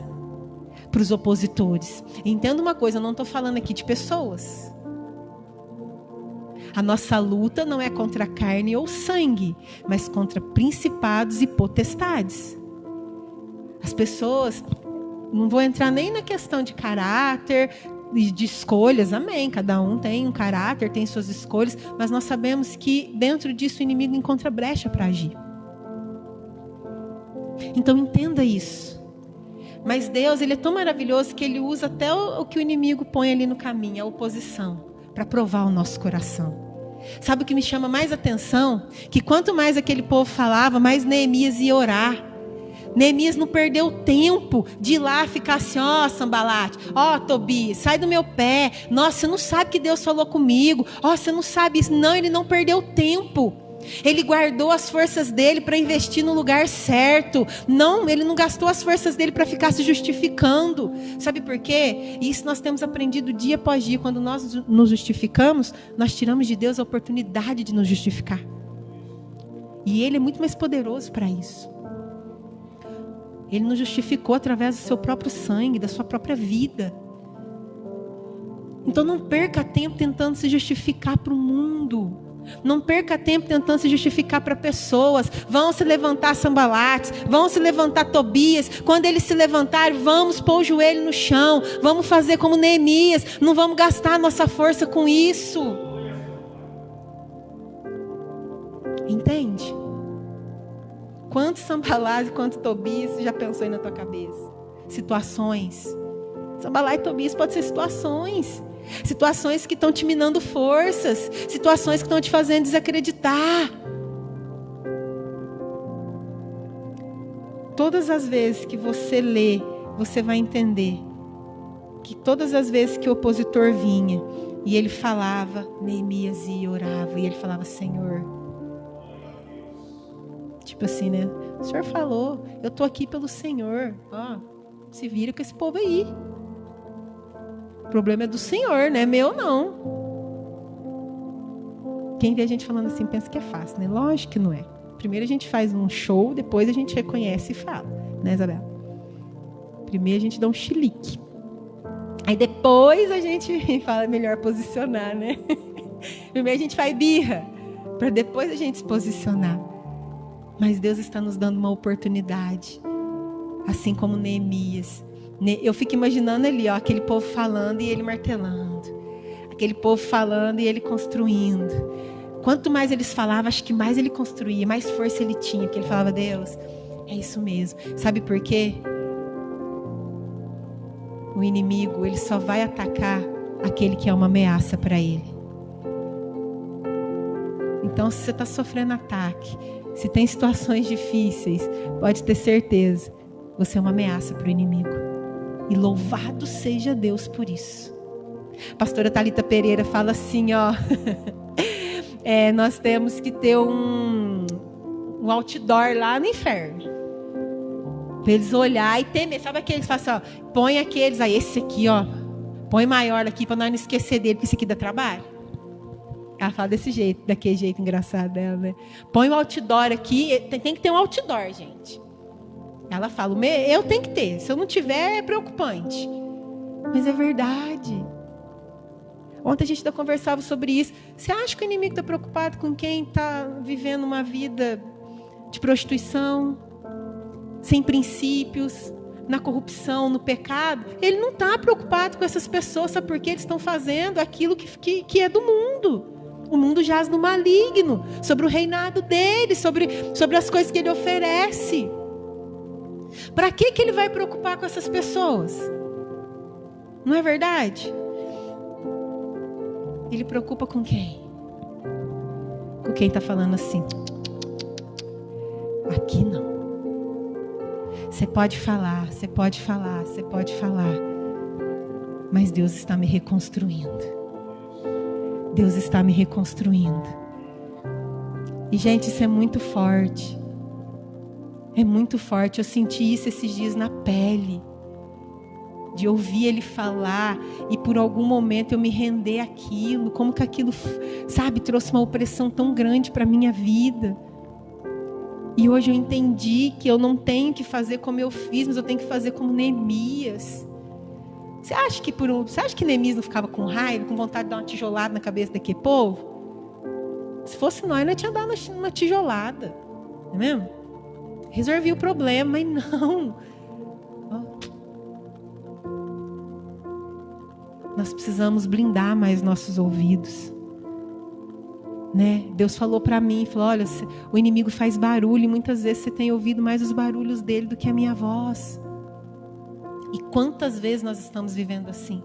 para os opositores. Entenda uma coisa, eu não estou falando aqui de pessoas. A nossa luta não é contra carne ou sangue, mas contra principados e potestades. As pessoas, não vou entrar nem na questão de caráter, de escolhas, amém. Cada um tem um caráter, tem suas escolhas, mas nós sabemos que dentro disso o inimigo encontra brecha para agir. Então entenda isso. Mas Deus, Ele é tão maravilhoso que Ele usa até o que o inimigo põe ali no caminho, a oposição, para provar o nosso coração. Sabe o que me chama mais atenção? Que quanto mais aquele povo falava, mais Neemias ia orar. Neemias não perdeu tempo de ir lá ficar assim, ó, Sambalate, ó, Tobias, sai do meu pé. Nossa, você não sabe que Deus falou comigo. Ó, você não sabe isso. Não, ele não perdeu tempo. Ele guardou as forças dele para investir no lugar certo. Não, ele não gastou as forças dele para ficar se justificando. Sabe por quê? Isso nós temos aprendido dia após dia. Quando nós nos justificamos, nós tiramos de Deus a oportunidade de nos justificar. E Ele é muito mais poderoso para isso. Ele nos justificou através do seu próprio sangue, da sua própria vida. Então não perca tempo tentando se justificar para o mundo. Não perca tempo tentando se justificar para pessoas. Vão se levantar Sambalates, vão se levantar Tobias. Quando eles se levantarem, vamos pôr o joelho no chão. Vamos fazer como Neemias. Não vamos gastar a nossa força com isso. Entende? Quantos Sambalates e quantos Tobias você já pensou aí na tua cabeça? Situações. Sambalate e Tobias pode ser situações. Situações que estão te minando forças. Situações que estão te fazendo desacreditar. Todas as vezes que você lê, você vai entender que todas as vezes que o opositor vinha e ele falava, Neemias ia e orava, e ele falava, Senhor, tipo assim, né? O Senhor falou, eu estou aqui pelo Senhor. Ó, se vira com esse povo aí. O problema é do Senhor, não é meu, não. Quem vê a gente falando assim pensa que é fácil, né? Lógico que não é. Primeiro a gente faz um show, depois a gente reconhece e fala. Né, Isabela? Primeiro a gente dá um chilique. Aí depois a gente fala melhor posicionar, né? Primeiro a gente faz birra, para depois a gente se posicionar. Mas Deus está nos dando uma oportunidade. Assim como Neemias. Eu fico imaginando ali, ó, aquele povo falando e ele martelando. Aquele povo falando e ele construindo. Quanto mais eles falavam, acho que mais ele construía, mais força ele tinha. Porque ele falava, Deus, é isso mesmo. Sabe por quê? O inimigo, ele só vai atacar aquele que é uma ameaça para ele. Então, se você está sofrendo ataque, se tem situações difíceis, pode ter certeza, você é uma ameaça para o inimigo. E louvado seja Deus por isso. A pastora Thalita Pereira fala assim, ó. Nós temos que ter um outdoor lá no inferno. Para eles olharem e temer. Sabe aqueles que falam assim, ó, põe aqueles aí, esse aqui, ó. Põe maior aqui para nós não esquecer dele, porque esse aqui dá trabalho. Ela fala desse jeito, daquele jeito engraçado dela, né? Põe um outdoor aqui, tem que ter um outdoor, gente. Ela fala, eu tenho que ter, se eu não tiver é preocupante. Mas é verdade. Ontem a gente ainda conversava sobre isso. Você acha que o inimigo está preocupado com quem está vivendo uma vida de prostituição, sem princípios, na corrupção, no pecado? Ele não está preocupado com essas pessoas, sabe por quê? Eles estão fazendo aquilo que é do mundo. O mundo jaz no maligno, sobre o reinado dele, sobre as coisas que ele oferece. Para que ele vai preocupar com essas pessoas? Não é verdade? Ele preocupa com quem? Com quem está falando assim. Aqui não. Você pode falar, mas Deus está me reconstruindo. Deus está me reconstruindo. E, gente, isso é muito forte. É muito forte. Eu senti isso esses dias na pele. De ouvir Ele falar e por algum momento eu me render àquilo. Como que aquilo, sabe, trouxe uma opressão tão grande para a minha vida. E hoje eu entendi que eu não tenho que fazer como eu fiz, mas eu tenho que fazer como Neemias. Você acha que Neemias não ficava com raiva, com vontade de dar uma tijolada na cabeça daquele povo? Se fosse nós, não tinha dado uma tijolada. Não é mesmo? Resolvi o problema, mas não. Nós precisamos blindar mais nossos ouvidos. Né? Deus falou para mim, falou, olha, o inimigo faz barulho e muitas vezes você tem ouvido mais os barulhos dele do que a minha voz. E quantas vezes nós estamos vivendo assim?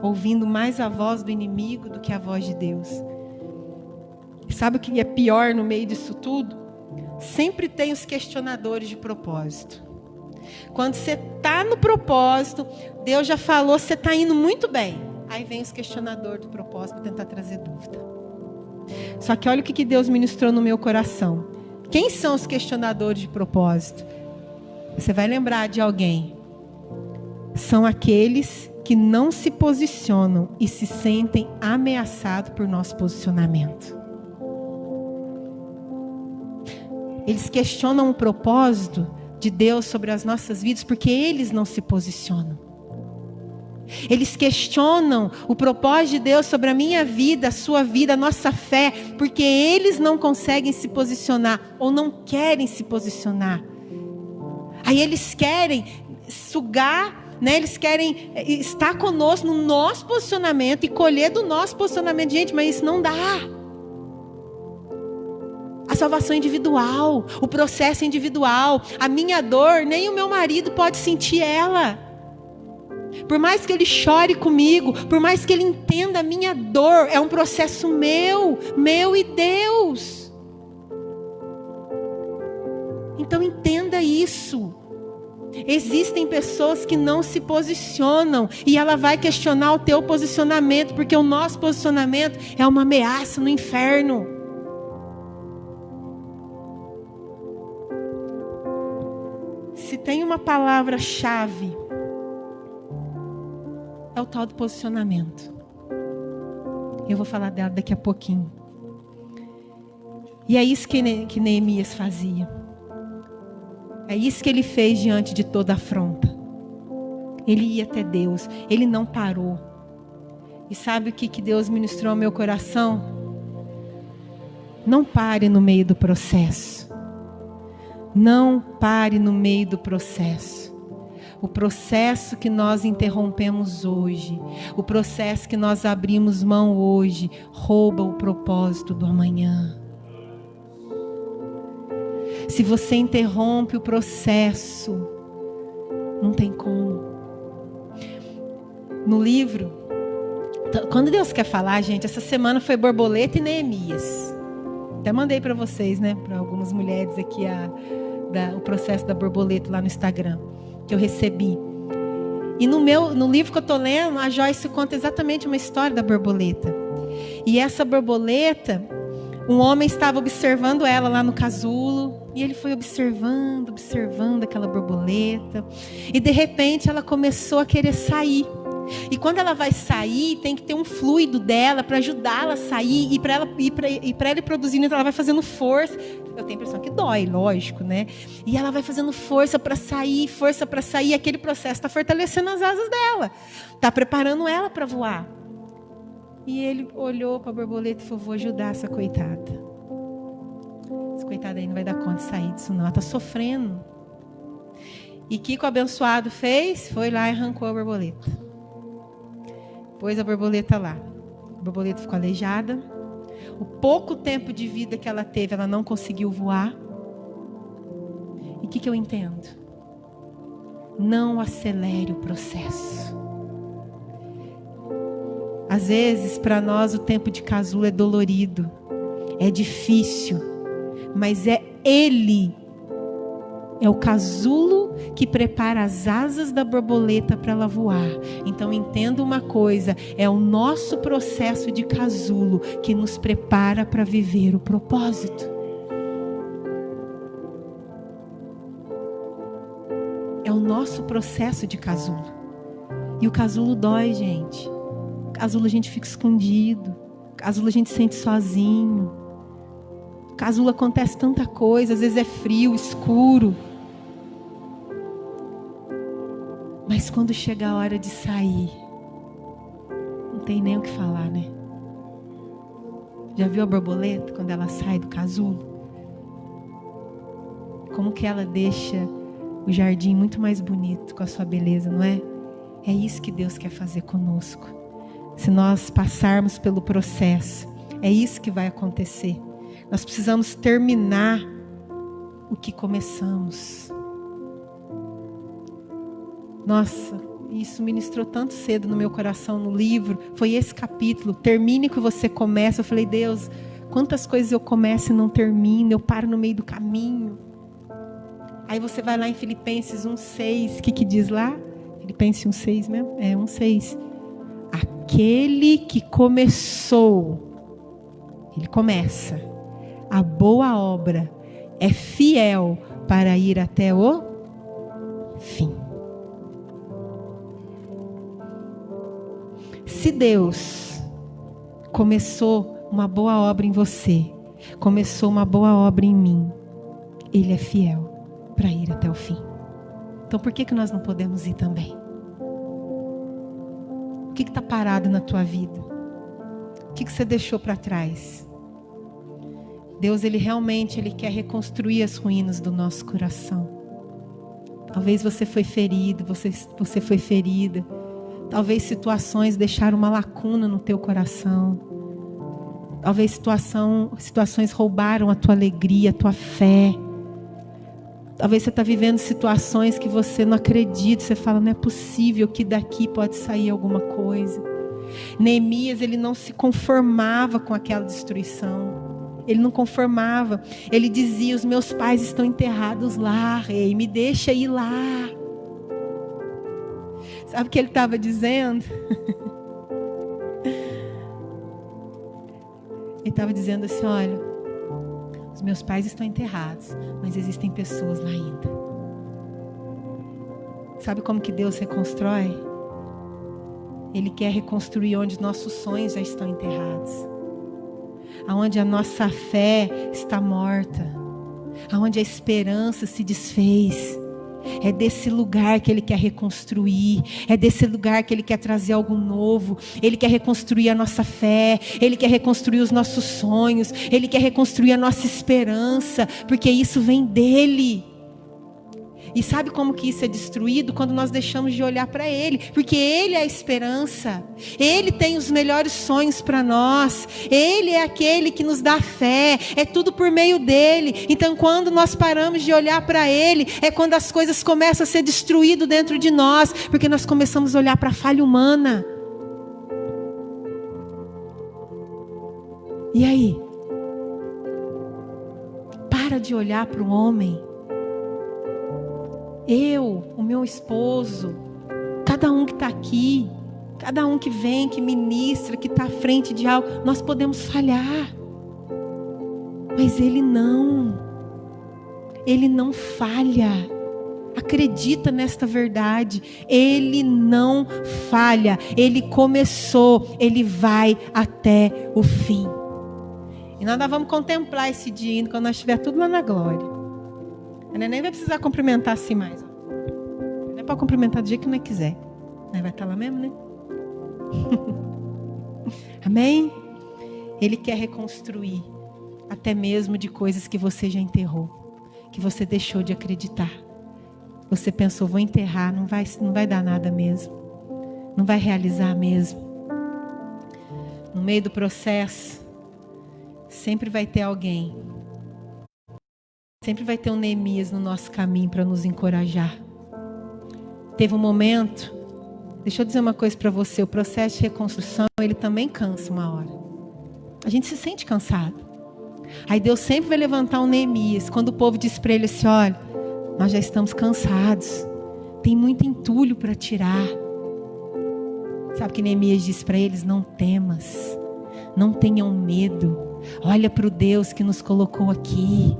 Ouvindo mais a voz do inimigo do que a voz de Deus. E sabe o que é pior no meio disso tudo? Sempre tem os questionadores de propósito. Quando você está no propósito, Deus já falou, você está indo muito bem. Aí vem os questionadores do propósito para tentar trazer dúvida. Só que olha o que Deus ministrou no meu coração. Quem são os questionadores de propósito? Você vai lembrar de alguém. São aqueles que não se posicionam e se sentem ameaçados por nosso posicionamento. Eles questionam o propósito de Deus sobre as nossas vidas porque eles não se posicionam. Eles questionam o propósito de Deus sobre a minha vida, a sua vida, a nossa fé, porque eles não conseguem se posicionar ou não querem se posicionar. Aí eles querem sugar, né? Eles querem estar conosco no nosso posicionamento e colher do nosso posicionamento. Gente, mas isso não dá. A salvação individual, o processo individual, a minha dor, nem o meu marido pode sentir ela. Por mais que ele chore comigo, por mais que ele entenda a minha dor, é um processo meu e Deus. Então entenda isso. Existem pessoas que não se posicionam e ela vai questionar o teu posicionamento, porque o nosso posicionamento é uma ameaça no inferno. Se tem uma palavra-chave, é o tal do posicionamento. Eu vou falar dela daqui a pouquinho. E é isso que Neemias fazia. É isso que ele fez diante de toda afronta. Ele ia até Deus. Ele não parou. E sabe o que Deus ministrou ao meu coração? Não pare no meio do processo. Não pare no meio do processo. O processo que nós interrompemos hoje, o processo que nós abrimos mão hoje, rouba o propósito do amanhã. Se você interrompe o processo, não tem como. No livro, quando Deus quer falar, gente, essa semana foi borboleta e Neemias. Até mandei para vocês, né, para algumas mulheres aqui o processo da borboleta lá no Instagram, que eu recebi. E no livro que eu estou lendo, a Joyce conta exatamente uma história da borboleta. E essa borboleta, um homem estava observando ela lá no casulo, e ele foi observando aquela borboleta, e de repente ela começou a querer sair. E quando ela vai sair, tem que ter um fluido dela para ajudá-la a sair, e para ela ir produzindo, ela vai fazendo força. Eu tenho a impressão que dói, lógico, né? E ela vai fazendo força para sair, aquele processo está fortalecendo as asas dela, está preparando ela para voar. E ele olhou para a borboleta e falou, vou ajudar essa coitada. Essa coitada aí não vai dar conta de sair disso não, ela está sofrendo. E que o abençoado fez? Foi lá e arrancou a borboleta. Pôs a borboleta lá. A borboleta ficou aleijada. O pouco tempo de vida que ela teve, ela não conseguiu voar. E o que eu entendo? Não acelere o processo. Às vezes, para nós, o tempo de casulo é dolorido, é difícil, mas é Ele, é o casulo que prepara as asas da borboleta para ela voar. Então entenda uma coisa, é o nosso processo de casulo que nos prepara para viver o propósito. É o nosso processo de casulo. E o casulo dói, gente. O casulo a gente fica escondido. O casulo a gente sente sozinho. O casulo acontece tanta coisa, às vezes é frio, escuro. Mas quando chega a hora de sair, não tem nem o que falar, né? Já viu a borboleta quando ela sai do casulo? Como que ela deixa o jardim muito mais bonito com a sua beleza, não é? É isso que Deus quer fazer conosco. Se nós passarmos pelo processo, é isso que vai acontecer. Nós precisamos terminar o que começamos. Nossa, isso ministrou tanto cedo no meu coração no livro. Foi esse capítulo. Termine o que você começa. Eu falei, Deus, quantas coisas eu começo e não termino. Eu paro no meio do caminho. Aí você vai lá em Filipenses 1:6. O que diz lá? Filipenses 1:6 mesmo? É 1:6. Aquele que começou, ele começa. A boa obra é fiel para ir até o fim. Se Deus começou uma boa obra em você, começou uma boa obra em mim, Ele é fiel para ir até o fim. Então por que nós não podemos ir também? O que está parado na tua vida? O que você deixou para trás? Deus, Ele realmente quer reconstruir as ruínas do nosso coração. Talvez você foi ferido, você foi ferida. Talvez situações deixaram uma lacuna no teu coração. Talvez situações roubaram a tua alegria, a tua fé. Talvez você está vivendo situações que você não acredita. Você fala, não é possível que daqui pode sair alguma coisa. Neemias, ele não se conformava com aquela destruição. Ele não conformava. Ele dizia, os meus pais estão enterrados lá, rei, me deixa ir lá. Sabe o que ele estava dizendo? Ele estava dizendo assim, olha, os meus pais estão enterrados, mas existem pessoas lá ainda. Sabe como que Deus reconstrói? Ele quer reconstruir onde nossos sonhos já estão enterrados. Aonde a nossa fé está morta. Aonde a esperança se desfez. É desse lugar que Ele quer reconstruir. É desse lugar que Ele quer trazer algo novo. Ele quer reconstruir a nossa fé. Ele quer reconstruir os nossos sonhos. Ele quer reconstruir a nossa esperança. Porque isso vem dEle. E sabe como que isso é destruído? Quando nós deixamos de olhar para Ele. Porque Ele é a esperança. Ele tem os melhores sonhos para nós. Ele é aquele que nos dá fé. É tudo por meio dEle. Então quando nós paramos de olhar para Ele, é quando as coisas começam a ser destruídas dentro de nós. Porque nós começamos a olhar para a falha humana. E aí? Para de olhar para o homem. Eu, o meu esposo, cada um que está aqui, cada um que vem, que ministra, que está à frente de algo, nós podemos falhar. Mas Ele não falha. Acredita nesta verdade, Ele não falha. Ele começou, Ele vai até o fim. E nós vamos contemplar esse dia, quando nós estiver tudo lá na glória. A neném vai precisar cumprimentar assim mais. Não é para cumprimentar do jeito que não quiser. Vai estar lá mesmo, né? Amém? Ele quer reconstruir. Até mesmo de coisas que você já enterrou. Que você deixou de acreditar. Você pensou, vou enterrar, não vai dar nada mesmo. Não vai realizar mesmo. No meio do processo, sempre vai ter alguém. Sempre vai ter um Neemias no nosso caminho para nos encorajar. Teve um momento, deixa eu dizer uma coisa para você, o processo de reconstrução, ele também cansa uma hora. A gente se sente cansado. Aí Deus sempre vai levantar um Neemias, quando o povo diz para ele assim, olha, Nós já estamos cansados. Tem muito entulho para tirar. Sabe o que Neemias disse para eles? Não temas. Não tenham medo. Olha para o Deus que nos colocou aqui.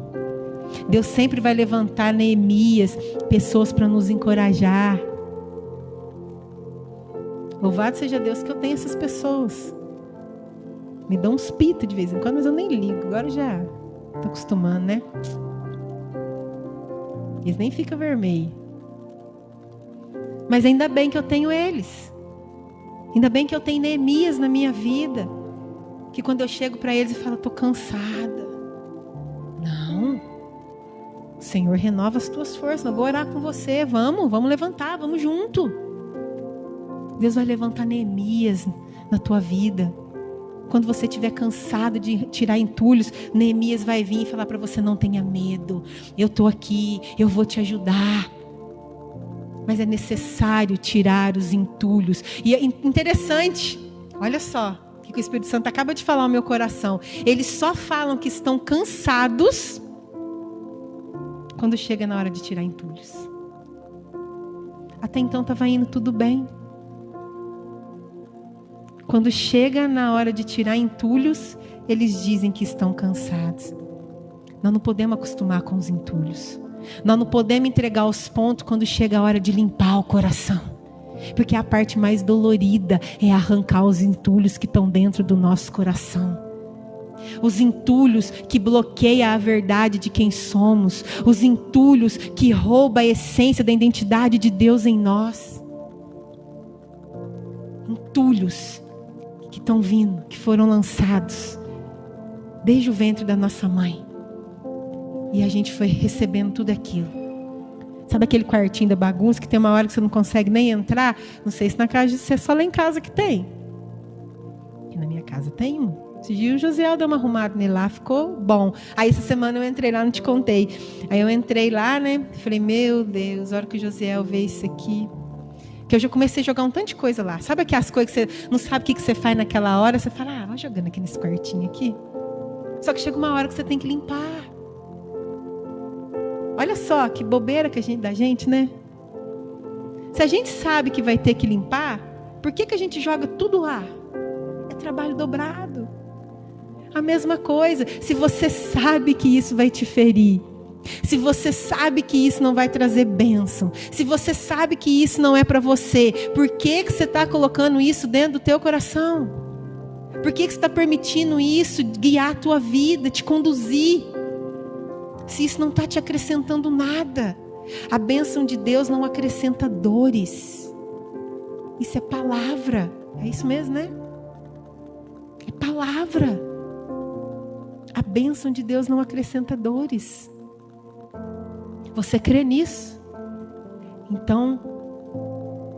Deus sempre vai levantar Neemias, pessoas para nos encorajar. Louvado seja Deus que eu tenho essas pessoas. Me dão uns pitos de vez em quando, mas eu nem ligo. Agora já estou acostumando, né? Eles nem ficam vermelhos. Mas ainda bem que eu tenho eles. Ainda bem que eu tenho Neemias na minha vida. Que quando eu chego para eles e falo, estou cansada. Não. O Senhor renova as tuas forças. Eu vou orar com você. Vamos levantar, vamos junto. Deus vai levantar Neemias na tua vida. Quando você estiver cansado de tirar entulhos, Neemias vai vir e falar para você, não tenha medo. Eu estou aqui, eu vou te ajudar. Mas é necessário tirar os entulhos. E é interessante, olha só, o que o Espírito Santo acaba de falar ao meu coração. Eles só falam que estão cansados quando chega na hora de tirar entulhos. Até então estava indo tudo bem. Quando chega na hora de tirar entulhos, eles dizem que estão cansados. Nós não podemos acostumar com os entulhos. Nós não podemos entregar os pontos quando chega a hora de limpar o coração. Porque a parte mais dolorida é arrancar os entulhos que estão dentro do nosso coração. Os entulhos que bloqueiam a verdade de quem somos. Os entulhos que roubam a essência da identidade de Deus em nós. Entulhos que estão vindo, que foram lançados desde o ventre da nossa mãe. E a gente foi recebendo tudo aquilo. Sabe aquele quartinho da bagunça que tem uma hora que você não consegue nem entrar? Não sei se na casa de você é só lá em casa que tem. Aqui na minha casa tem um. Esse dia o Josiel deu uma arrumada nele lá, ficou bom. Aí essa semana eu entrei lá, não te contei. Aí eu entrei lá, né? Falei, meu Deus, a hora que o Josiel vê isso aqui. Que eu já comecei a jogar um tanto de coisa lá. Sabe aquelas coisas que você não sabe o que você faz naquela hora? Você fala, vai jogando aqui nesse quartinho aqui. Só que chega uma hora que você tem que limpar. Olha só que bobeira que da gente, né? Se a gente sabe que vai ter que limpar, por que a gente joga tudo lá? É trabalho dobrado. A mesma coisa, se você sabe que isso vai te ferir, se você sabe que isso não vai trazer bênção, se você sabe que isso não é para você, por que você está colocando isso dentro do teu coração? Por que você está permitindo isso guiar a tua vida, te conduzir? Se isso não está te acrescentando nada. A bênção de Deus não acrescenta dores. Isso é palavra. É isso mesmo, né? É palavra. A bênção de Deus não acrescenta dores. Você crê nisso? Então,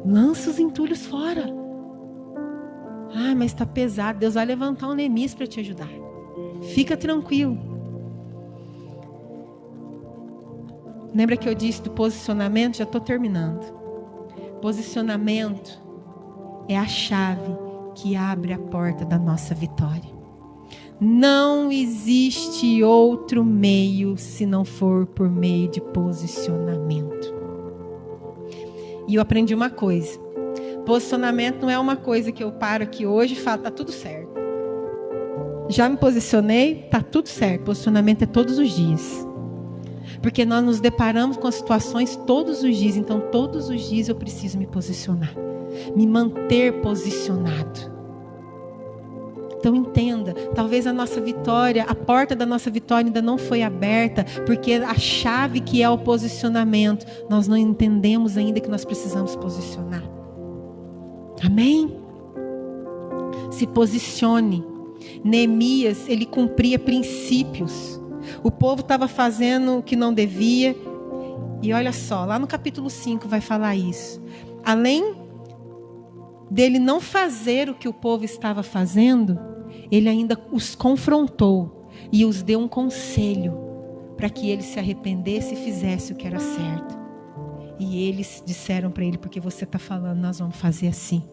lança os entulhos fora. Mas está pesado. Deus vai levantar um Neemias para te ajudar. Fica tranquilo. Lembra que eu disse do posicionamento? Já estou terminando. Posicionamento é a chave que abre a porta da nossa vitória. Não existe outro meio se não for por meio de posicionamento. E eu aprendi uma coisa. Posicionamento não é uma coisa que eu paro aqui hoje e falo, tá tudo certo. Já me posicionei, tá tudo certo. Posicionamento é todos os dias. Porque nós nos deparamos com situações todos os dias. Então todos os dias eu preciso me posicionar. Me manter posicionado. Então entenda, talvez a nossa vitória, a porta da nossa vitória ainda não foi aberta, porque a chave que é o posicionamento, nós não entendemos ainda que nós precisamos posicionar. Amém? Se posicione. Neemias, ele cumpria princípios. O povo estava fazendo o que não devia. E olha só, lá no capítulo 5 vai falar isso. Além dele não fazer o que o povo estava fazendo, ele ainda os confrontou e os deu um conselho para que eles se arrependessem e fizessem o que era certo. E eles disseram para ele, porque você está falando, nós vamos fazer assim.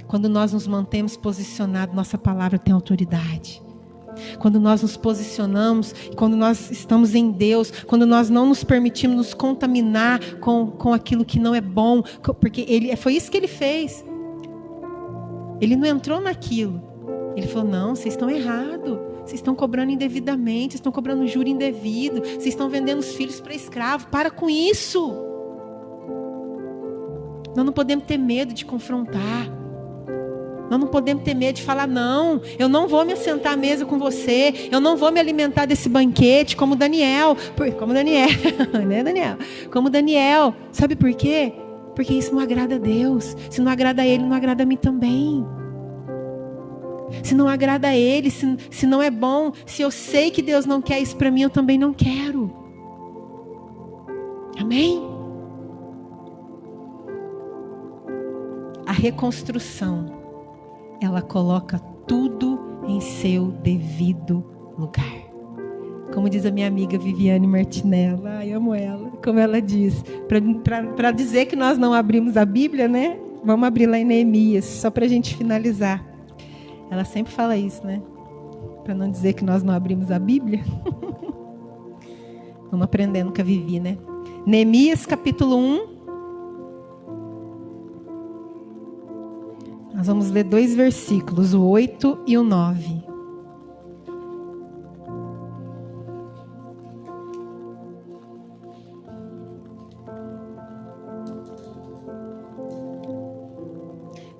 Quando nós nos mantemos posicionados, nossa palavra tem autoridade. Quando nós nos posicionamos, quando nós estamos em Deus, quando nós não nos permitimos nos contaminar com aquilo que não é bom, porque foi isso que ele fez. Ele não entrou naquilo. Ele falou, não, vocês estão errados. Vocês estão cobrando indevidamente, vocês estão cobrando juro indevido, vocês estão vendendo os filhos para escravo. Para com isso. Nós não podemos ter medo de confrontar. Nós não podemos ter medo de falar, não, eu não vou me assentar à mesa com você, eu não vou me alimentar desse banquete como Daniel. Né, Daniel? Como Daniel. Sabe por quê? Porque isso não agrada a Deus. Se não agrada a Ele, não agrada a mim também. Se não agrada a Ele, se não é bom, se eu sei que Deus não quer isso para mim, eu também não quero. Amém? A reconstrução, ela coloca tudo em seu devido lugar. Como diz a minha amiga Viviane Martinello, eu amo ela, como ela diz, para dizer que nós não abrimos a Bíblia, né? Vamos abrir lá em Neemias, só para a gente finalizar. Ela sempre fala isso, né? Para não dizer que nós não abrimos a Bíblia. Vamos aprendendo com a Vivi, né? Neemias capítulo 1. Nós vamos ler 2 versículos, o 8 e o 9.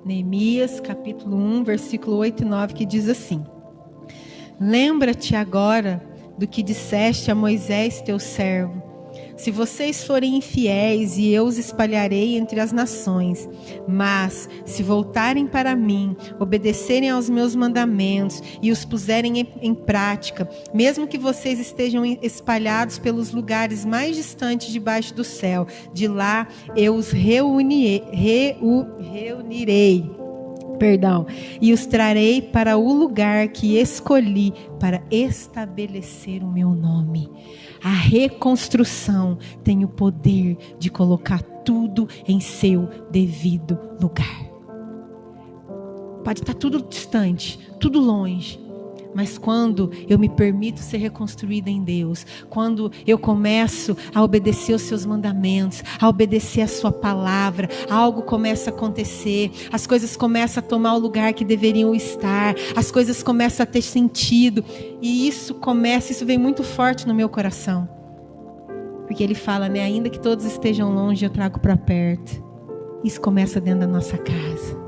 Neemias, capítulo 1, versículo 8 e 9, que diz assim: Lembra-te agora do que disseste a Moisés, teu servo. Se vocês forem infiéis, e eu os espalharei entre as nações. Mas, se voltarem para mim, obedecerem aos meus mandamentos e os puserem em prática, mesmo que vocês estejam espalhados pelos lugares mais distantes debaixo do céu, de lá eu os reunirei. E os trarei para o lugar que escolhi para estabelecer o meu nome. A reconstrução tem o poder de colocar tudo em seu devido lugar. Pode estar tudo distante, tudo longe. Mas quando eu me permito ser reconstruída em Deus, quando eu começo a obedecer os seus mandamentos, a obedecer a sua palavra, algo começa a acontecer, as coisas começam a tomar o lugar que deveriam estar, as coisas começam a ter sentido, e isso vem muito forte no meu coração. Porque ele fala, né, ainda que todos estejam longe, eu trago para perto. Isso começa dentro da nossa casa.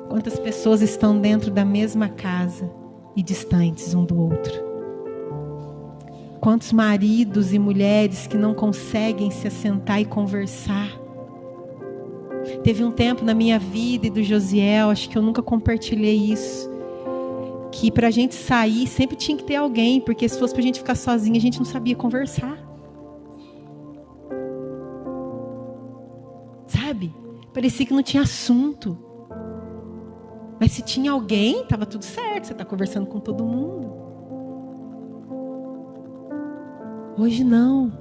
Quantas pessoas estão dentro da mesma casa e distantes um do outro? Quantos maridos e mulheres que não conseguem se assentar e conversar? Teve um tempo na minha vida e do Josiel, acho que eu nunca compartilhei isso, que pra gente sair sempre tinha que ter alguém, porque se fosse pra gente ficar sozinha, a gente não sabia conversar. Sabe? Parecia que não tinha assunto. Mas se tinha alguém, estava tudo certo. Você está conversando com todo mundo. Hoje não.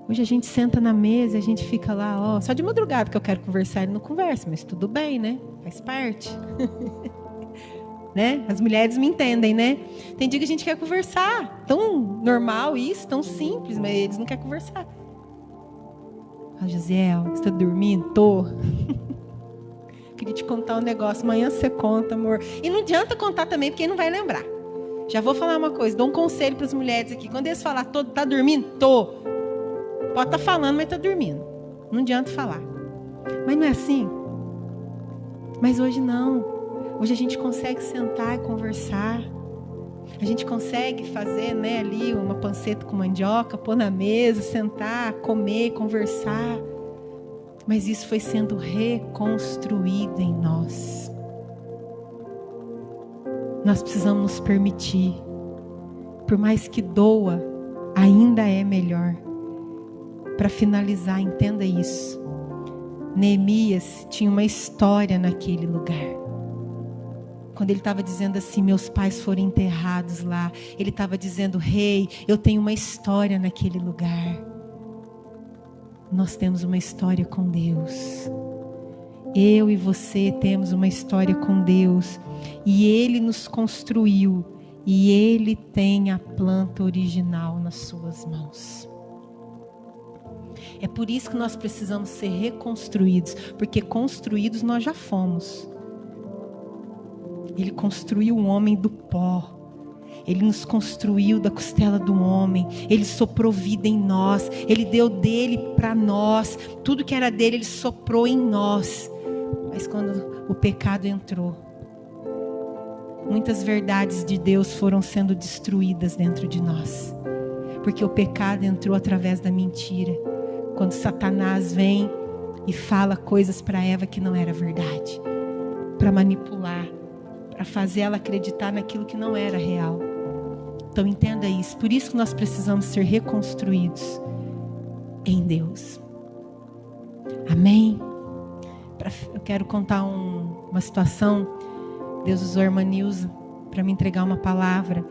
Hoje a gente senta na mesa e a gente fica lá, só de madrugada que eu quero conversar. Ele não conversa, mas tudo bem, né? Faz parte. Né? As mulheres me entendem, né? Tem dia que a gente quer conversar. Tão normal isso, tão simples, mas eles não querem conversar. Josiel, você está dormindo? Tô. Queria te contar um negócio. Amanhã você conta, amor. E não adianta contar também, porque ele não vai lembrar. Já vou falar uma coisa. Dou um conselho para as mulheres aqui. Quando eles falar, tá dormindo? Tô. Pode estar falando, mas tá dormindo. Não adianta falar. Mas não é assim? Mas hoje não. Hoje a gente consegue sentar e conversar. A gente consegue fazer, né, ali uma panceta com mandioca, pôr na mesa, sentar, comer, conversar. Mas isso foi sendo reconstruído em nós. Nós precisamos nos permitir. Por mais que doa, ainda é melhor. Para finalizar, entenda isso. Neemias tinha uma história naquele lugar. Quando ele estava dizendo assim, meus pais foram enterrados lá, ele estava dizendo, rei, eu tenho uma história naquele lugar. Nós temos uma história com Deus. Eu e você temos uma história com Deus. E Ele nos construiu. E Ele tem a planta original nas suas mãos. É por isso que nós precisamos ser reconstruídos. Porque construídos nós já fomos. Ele construiu o homem do pó. Ele nos construiu da costela do homem. Ele soprou vida em nós. Ele deu dele para nós. Tudo que era dele, ele soprou em nós. Mas quando o pecado entrou, muitas verdades de Deus foram sendo destruídas dentro de nós. Porque o pecado entrou através da mentira. Quando Satanás vem e fala coisas para Eva que não era verdade. Para manipular. Para fazer ela acreditar naquilo que não era real. Então entenda isso. Por isso que nós precisamos ser reconstruídos em Deus. Amém? Eu quero contar uma situação. Deus usou a irmã Nilza para me entregar uma palavra.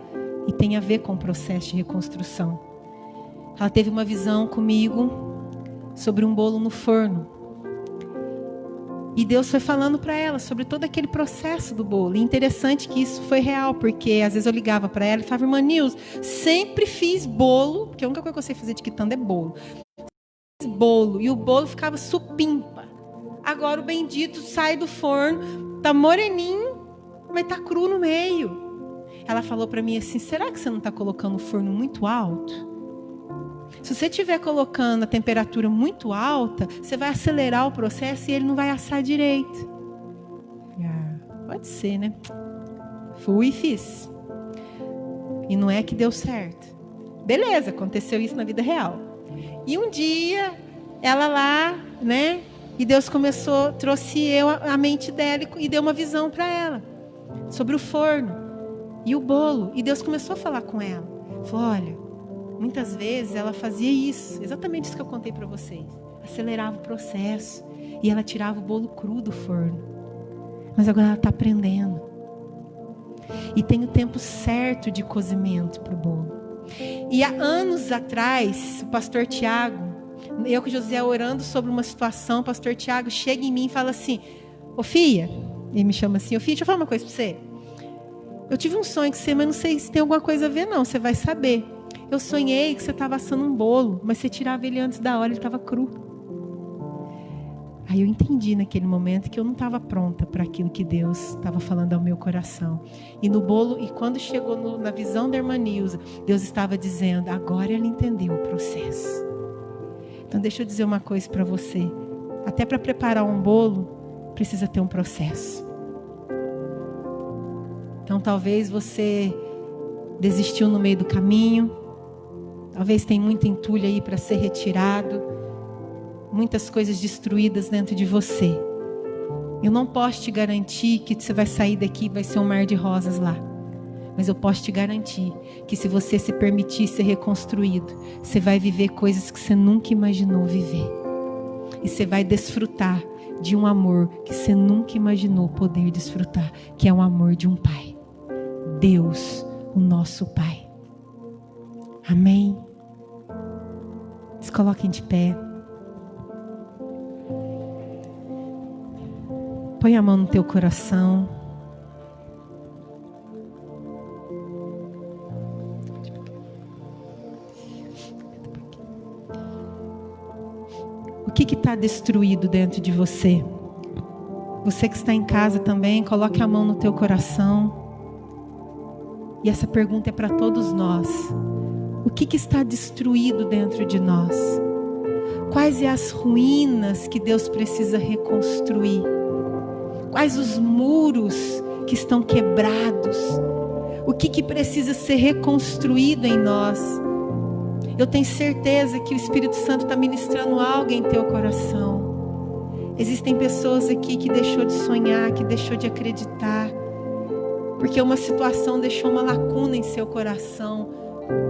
E tem a ver com o processo de reconstrução. Ela teve uma visão comigo sobre um bolo no forno. E Deus foi falando para ela sobre todo aquele processo do bolo. E interessante que isso foi real, porque às vezes eu ligava para ela e falava, irmã Nilza, sempre fiz bolo, porque a única coisa que eu sei fazer de quitanda é bolo. Fiz bolo, e o bolo ficava supimpa. Agora o bendito sai do forno, tá moreninho, mas tá cru no meio. Ela falou para mim assim, será que você não está colocando o forno muito alto? Se você estiver colocando a temperatura muito alta, você vai acelerar o processo e ele não vai assar direito. Pode ser, né? Fui e fiz. E não é que deu certo. Beleza, aconteceu isso na vida real. E um dia, ela lá, né? E Deus trouxe a mente dela e deu uma visão para ela. Sobre o forno e o bolo. E Deus começou a falar com ela. Falou, olha, muitas vezes ela fazia isso, exatamente isso que eu contei para vocês. Acelerava o processo e ela tirava o bolo cru do forno. Mas agora ela está aprendendo. E tem o tempo certo de cozimento para o bolo. E há anos atrás, o pastor Tiago, eu com José orando sobre uma situação, o pastor Tiago chega em mim e fala assim, ô Fia, ele me chama assim, ô Fia, deixa eu falar uma coisa para você. Eu tive um sonho com você, mas não sei se tem alguma coisa a ver não, você vai saber. Eu sonhei que você estava assando um bolo, mas você tirava ele antes da hora, ele estava cru. Aí eu entendi naquele momento que eu não estava pronta para aquilo que Deus estava falando ao meu coração. E no bolo, e quando chegou na visão da irmã Nilza, Deus estava dizendo, agora ela entendeu o processo. Então deixa eu dizer uma coisa para você. Até para preparar um bolo, precisa ter um processo. Então talvez você desistiu no meio do caminho. Talvez tenha muita entulho aí para ser retirado. Muitas coisas destruídas dentro de você. Eu não posso te garantir que você vai sair daqui e vai ser um mar de rosas lá. Mas eu posso te garantir que se você se permitir ser reconstruído, você vai viver coisas que você nunca imaginou viver. E você vai desfrutar de um amor que você nunca imaginou poder desfrutar, que é o amor de um pai. Deus, o nosso Pai. Amém? Se coloquem de pé. Põe a mão no teu coração. O que está destruído dentro de você? Você que está em casa também, coloque a mão no teu coração. E essa pergunta é para todos nós. O que está destruído dentro de nós? Quais são as ruínas que Deus precisa reconstruir? Quais os muros que estão quebrados? O que precisa ser reconstruído em nós? Eu tenho certeza que o Espírito Santo está ministrando algo em teu coração. Existem pessoas aqui que deixou de sonhar, que deixou de acreditar. Porque uma situação deixou uma lacuna em seu coração.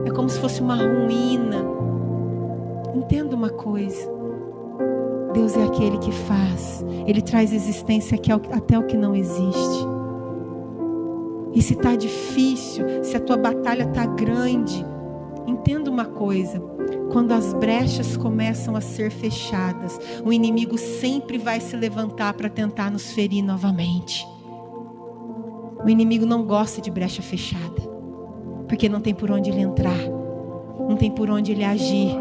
É como se fosse uma ruína. Entenda uma coisa. Deus é aquele que faz. Ele traz existência até o que não existe. E se está difícil, se a tua batalha está grande, entenda uma coisa. quando as brechas começam a ser fechadas, o inimigo sempre vai se levantar para tentar nos ferir novamente. O inimigo não gosta de brecha fechada, porque não tem por onde ele entrar, não tem por onde ele agir.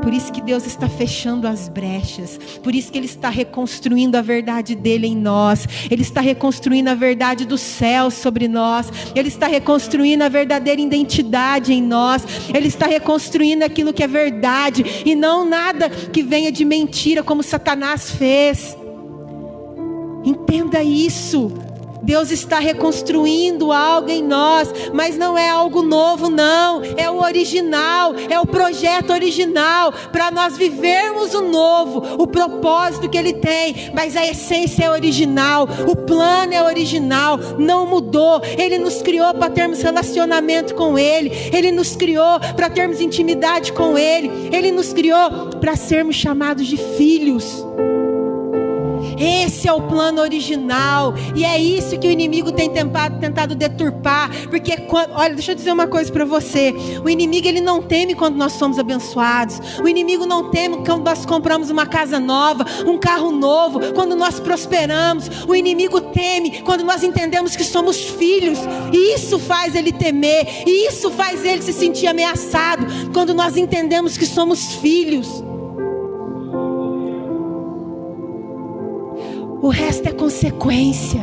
Por isso que Deus está fechando as brechas. Por isso que Ele está reconstruindo a verdade dEle em nós. Ele está reconstruindo a verdade do céu sobre nós. Ele está reconstruindo a verdadeira identidade em nós. Ele está reconstruindo aquilo que é verdade, e não nada que venha de mentira, como Satanás fez. Entenda isso. Deus está reconstruindo algo em nós, mas não é algo novo, não. É o original, é o projeto original, para nós vivermos o novo, o propósito que Ele tem. Mas a essência é original, o plano é original, não mudou. Ele nos criou para termos relacionamento com Ele, Ele nos criou para termos intimidade com Ele, Ele nos criou para sermos chamados de filhos. Esse é o plano original, e é isso que o inimigo tem tentado deturpar. Porque, olha, deixa eu dizer uma coisa para você: o inimigo, ele não teme quando nós somos abençoados. O inimigo não teme quando nós compramos uma casa nova, um carro novo, quando nós prosperamos. O inimigo teme quando nós entendemos que somos filhos, e isso faz ele temer, e isso faz ele se sentir ameaçado, quando nós entendemos que somos filhos. O resto é consequência.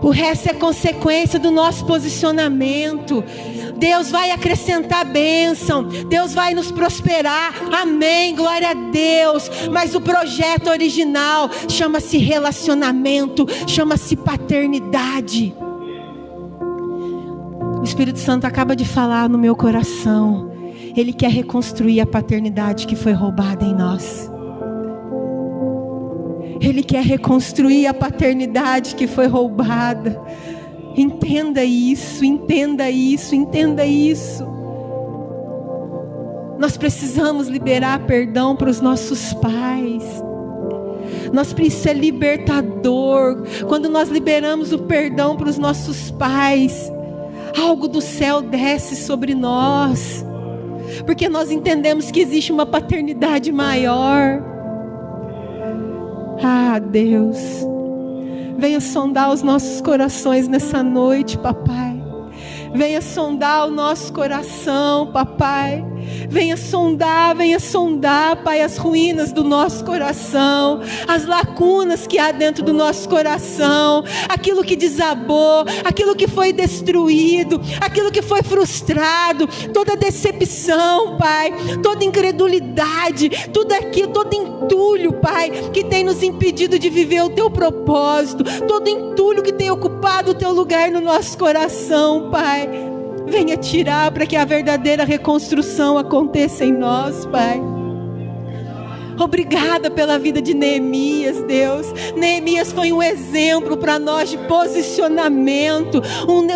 O resto é consequência do nosso posicionamento. Deus vai acrescentar bênção, Deus vai nos prosperar, amém, glória a Deus. Mas o projeto original chama-se relacionamento, chama-se paternidade. O Espírito Santo acaba de falar no meu coração. Ele quer reconstruir a paternidade que foi roubada em nós. Ele quer reconstruir a paternidade que foi roubada. Entenda isso, entenda isso, entenda isso. Nós precisamos liberar perdão para os nossos pais. Isso é libertador. Quando nós liberamos o perdão para os nossos pais, algo do céu desce sobre nós. Porque nós entendemos que existe uma paternidade maior. Ah, Deus, venha sondar os nossos corações nessa noite, papai. Venha sondar o nosso coração, papai. Venha sondar, Pai, as ruínas do nosso coração, as lacunas que há dentro do nosso coração, aquilo que desabou, aquilo que foi destruído, aquilo que foi frustrado, toda decepção, Pai, toda incredulidade, tudo aquilo, todo entulho, Pai, que tem nos impedido de viver o Teu propósito, todo entulho que tem ocupado o Teu lugar no nosso coração, Pai. Venha tirar para que a verdadeira reconstrução aconteça em nós, Pai. Obrigada pela vida de Neemias, Deus. Neemias foi um exemplo para nós de posicionamento.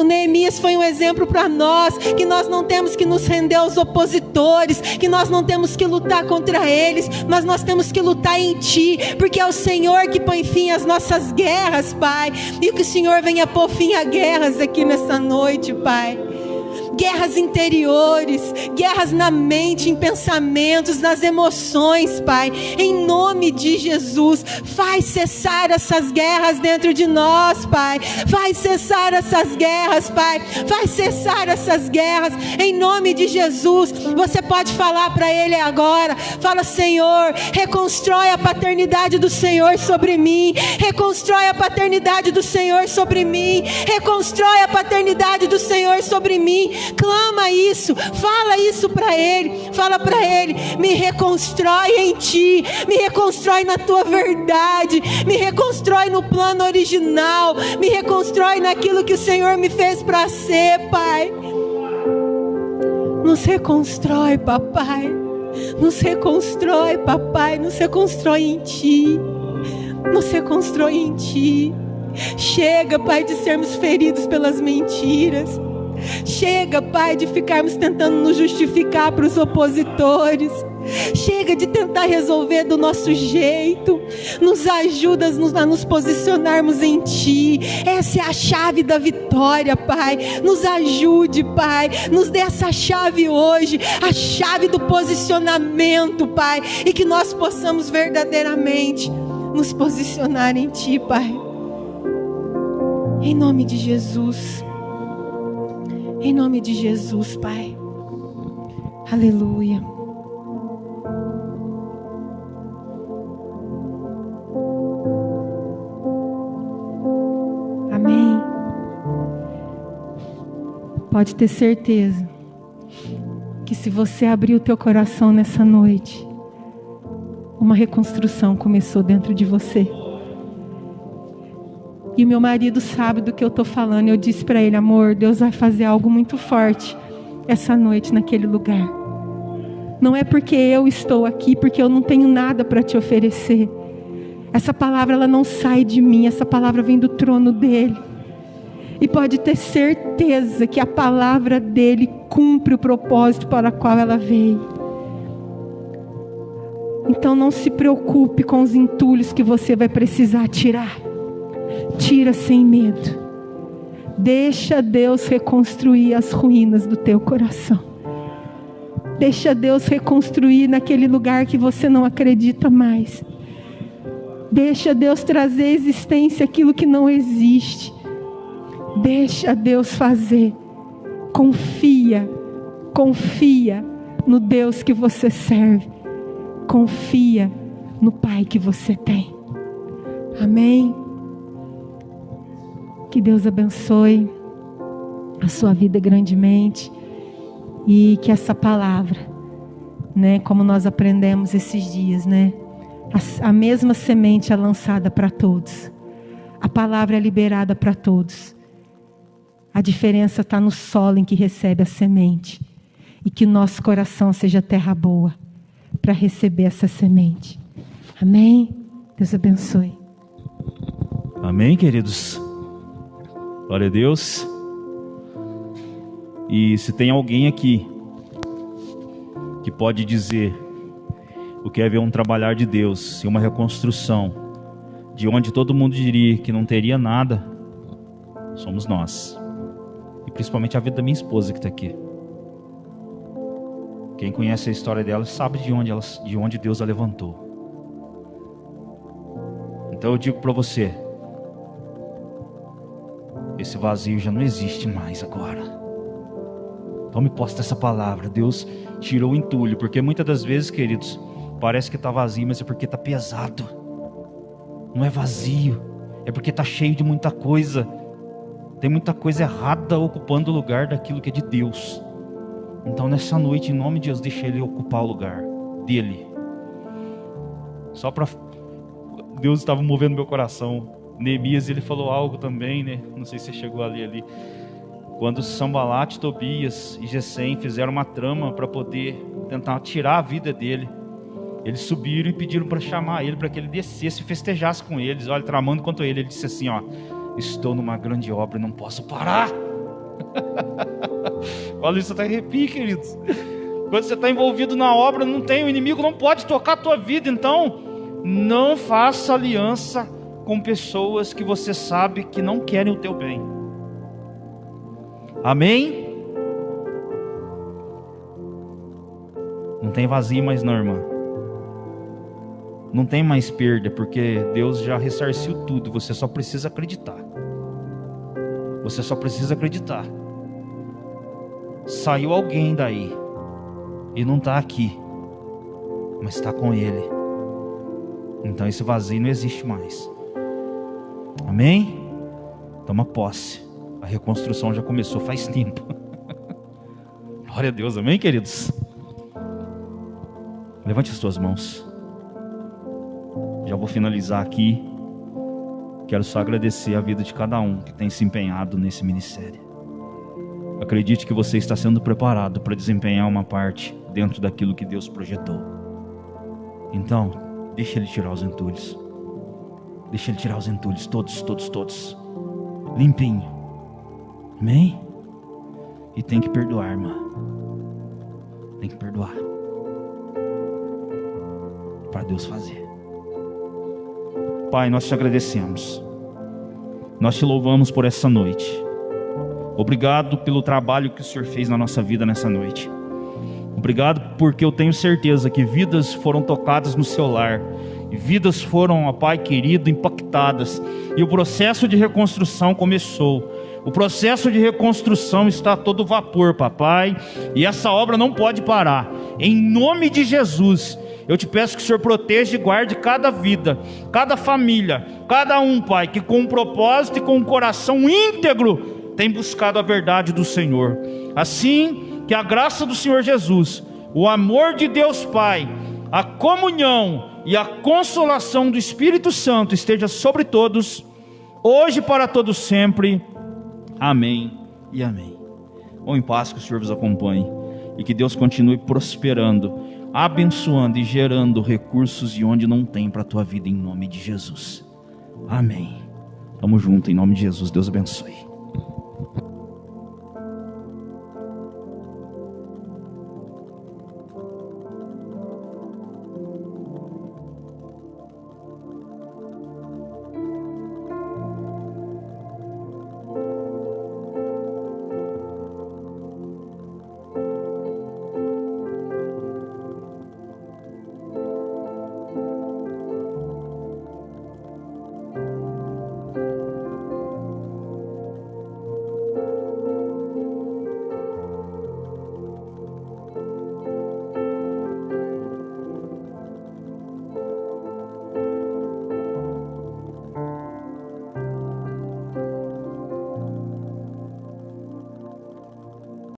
Neemias foi um exemplo para nós, que nós não temos que nos render aos opositores, que nós não temos que lutar contra eles, mas nós temos que lutar em Ti, porque é o Senhor que põe fim às nossas guerras, Pai. E que o Senhor venha pôr fim a guerras aqui nessa noite, Pai. Guerras interiores, guerras na mente, em pensamentos, nas emoções, Pai. Em nome de Jesus, faz cessar essas guerras dentro de nós, Pai. Faz cessar essas guerras, Pai. Faz cessar essas guerras, em nome de Jesus. Você pode falar para Ele agora. Fala: Senhor, reconstrói a paternidade do Senhor sobre mim. Reconstrói a paternidade do Senhor sobre mim. Reconstrói a paternidade do Senhor sobre mim. Clama isso, fala isso para Ele. Fala para Ele: me reconstrói em Ti, me reconstrói na Tua verdade, me reconstrói no plano original, me reconstrói naquilo que o Senhor me fez para ser, Pai. Nos reconstrói, papai. Nos reconstrói, papai. Nos reconstrói em Ti. Nos reconstrói em Ti. Chega, Pai, de sermos feridos pelas mentiras. Chega, Pai, de ficarmos tentando nos justificar para os opositores. Chega de tentar resolver do nosso jeito. Nos ajuda a nos posicionarmos em Ti. Essa é a chave da vitória, Pai. Nos ajude, Pai. Nos dê essa chave hoje, a chave do posicionamento, Pai. E que nós possamos verdadeiramente nos posicionar em Ti, Pai. Em nome de Jesus. Em nome de Jesus, Pai. Aleluia. Amém. Pode ter certeza que se você abrir o teu coração nessa noite, uma reconstrução começou dentro de você. E o meu marido sabe do que eu estou falando. Eu disse para ele: amor, Deus vai fazer algo muito forte essa noite naquele lugar. Não é porque eu estou aqui, porque eu não tenho nada para te oferecer. Essa palavra, ela não sai de mim. Essa palavra vem do trono dele. E pode ter certeza que a palavra dele cumpre o propósito para o qual ela veio. Então não se preocupe com os entulhos que você vai precisar tirar. Tira sem medo. Deixa Deus reconstruir as ruínas do teu coração. Deixa Deus reconstruir naquele lugar que você não acredita mais. Deixa Deus trazer à existência aquilo que não existe. Deixa Deus fazer. Confia no Deus que você serve. Confia no Pai que você tem. Amém? Que Deus abençoe a sua vida grandemente. E que essa palavra, né, como nós aprendemos esses dias, né, a mesma semente é lançada para todos. A palavra é liberada para todos. A diferença está no solo em que recebe a semente. E que o nosso coração seja terra boa para receber essa semente. Amém? Deus abençoe. Amém, queridos? Glória a Deus. E se tem alguém aqui que pode dizer o que é ver um trabalhar de Deus e uma reconstrução de onde todo mundo diria que não teria nada, somos nós. E principalmente a vida da minha esposa que está aqui. Quem conhece a história dela sabe de onde Deus a levantou. Então eu digo para você, esse vazio já não existe mais agora. Tome posse dessa palavra. Deus tirou o entulho, porque muitas das vezes, queridos, parece que está vazio, mas é porque está pesado. Não é vazio, é porque está cheio de muita coisa. Tem muita coisa errada ocupando o lugar daquilo que é de Deus. Então nessa noite, em nome de Deus, deixa Ele ocupar o lugar dele. Só para... Deus estava movendo meu coração. Neemias, ele falou algo também, né? Não sei se você chegou a ler ali. Quando Sanbalat, Tobias e Gesem fizeram uma trama para poder tentar tirar a vida dele, eles subiram e pediram para chamar ele, para que ele descesse e festejasse com eles. Olha, tramando contra ele, ele disse assim, ó: estou numa grande obra e não posso parar. Olha, isso até arrepia, queridos. Quando você está envolvido na obra, não tem, o inimigo não pode tocar a tua vida. Então, não faça aliança com pessoas que você sabe que não querem o teu bem. Amém? Não tem vazio mais não, irmã. Não tem mais perda, porque Deus já ressarciu tudo. Você só precisa acreditar. Você só precisa acreditar. Saiu alguém daí e não está aqui, mas está com Ele. Então esse vazio não existe mais. Amém? Toma posse. A reconstrução já começou faz tempo. Glória a Deus, amém, queridos? Levante as suas mãos. Já vou finalizar aqui. Quero só agradecer a vida de cada um que tem se empenhado nesse ministério. Acredite que você está sendo preparado para desempenhar uma parte dentro daquilo que Deus projetou. Então, deixa Ele tirar os entulhos. Deixa Ele tirar os entulhos, todos. Limpinho. Amém? E tem que perdoar, irmã. Tem que perdoar. Para Deus fazer. Pai, nós te agradecemos. Nós te louvamos por essa noite. Obrigado pelo trabalho que o Senhor fez na nossa vida nessa noite. Obrigado porque eu tenho certeza que vidas foram tocadas no seu lar. E vidas foram, ó Pai querido, impactadas. E o processo de reconstrução começou. O processo de reconstrução está a todo vapor, papai. E essa obra não pode parar. Em nome de Jesus, eu te peço que o Senhor proteja e guarde cada vida, cada família, cada um, Pai, que com um propósito e com um coração íntegro tem buscado a verdade do Senhor. Assim, que a graça do Senhor Jesus, o amor de Deus Pai, a comunhão e a consolação do Espírito Santo esteja sobre todos, hoje e para todos sempre. Amém e amém. Vão em paz, que o Senhor vos acompanhe e que Deus continue prosperando, abençoando e gerando recursos de onde não tem para a tua vida, em nome de Jesus. Amém. Tamo junto, em nome de Jesus. Deus abençoe.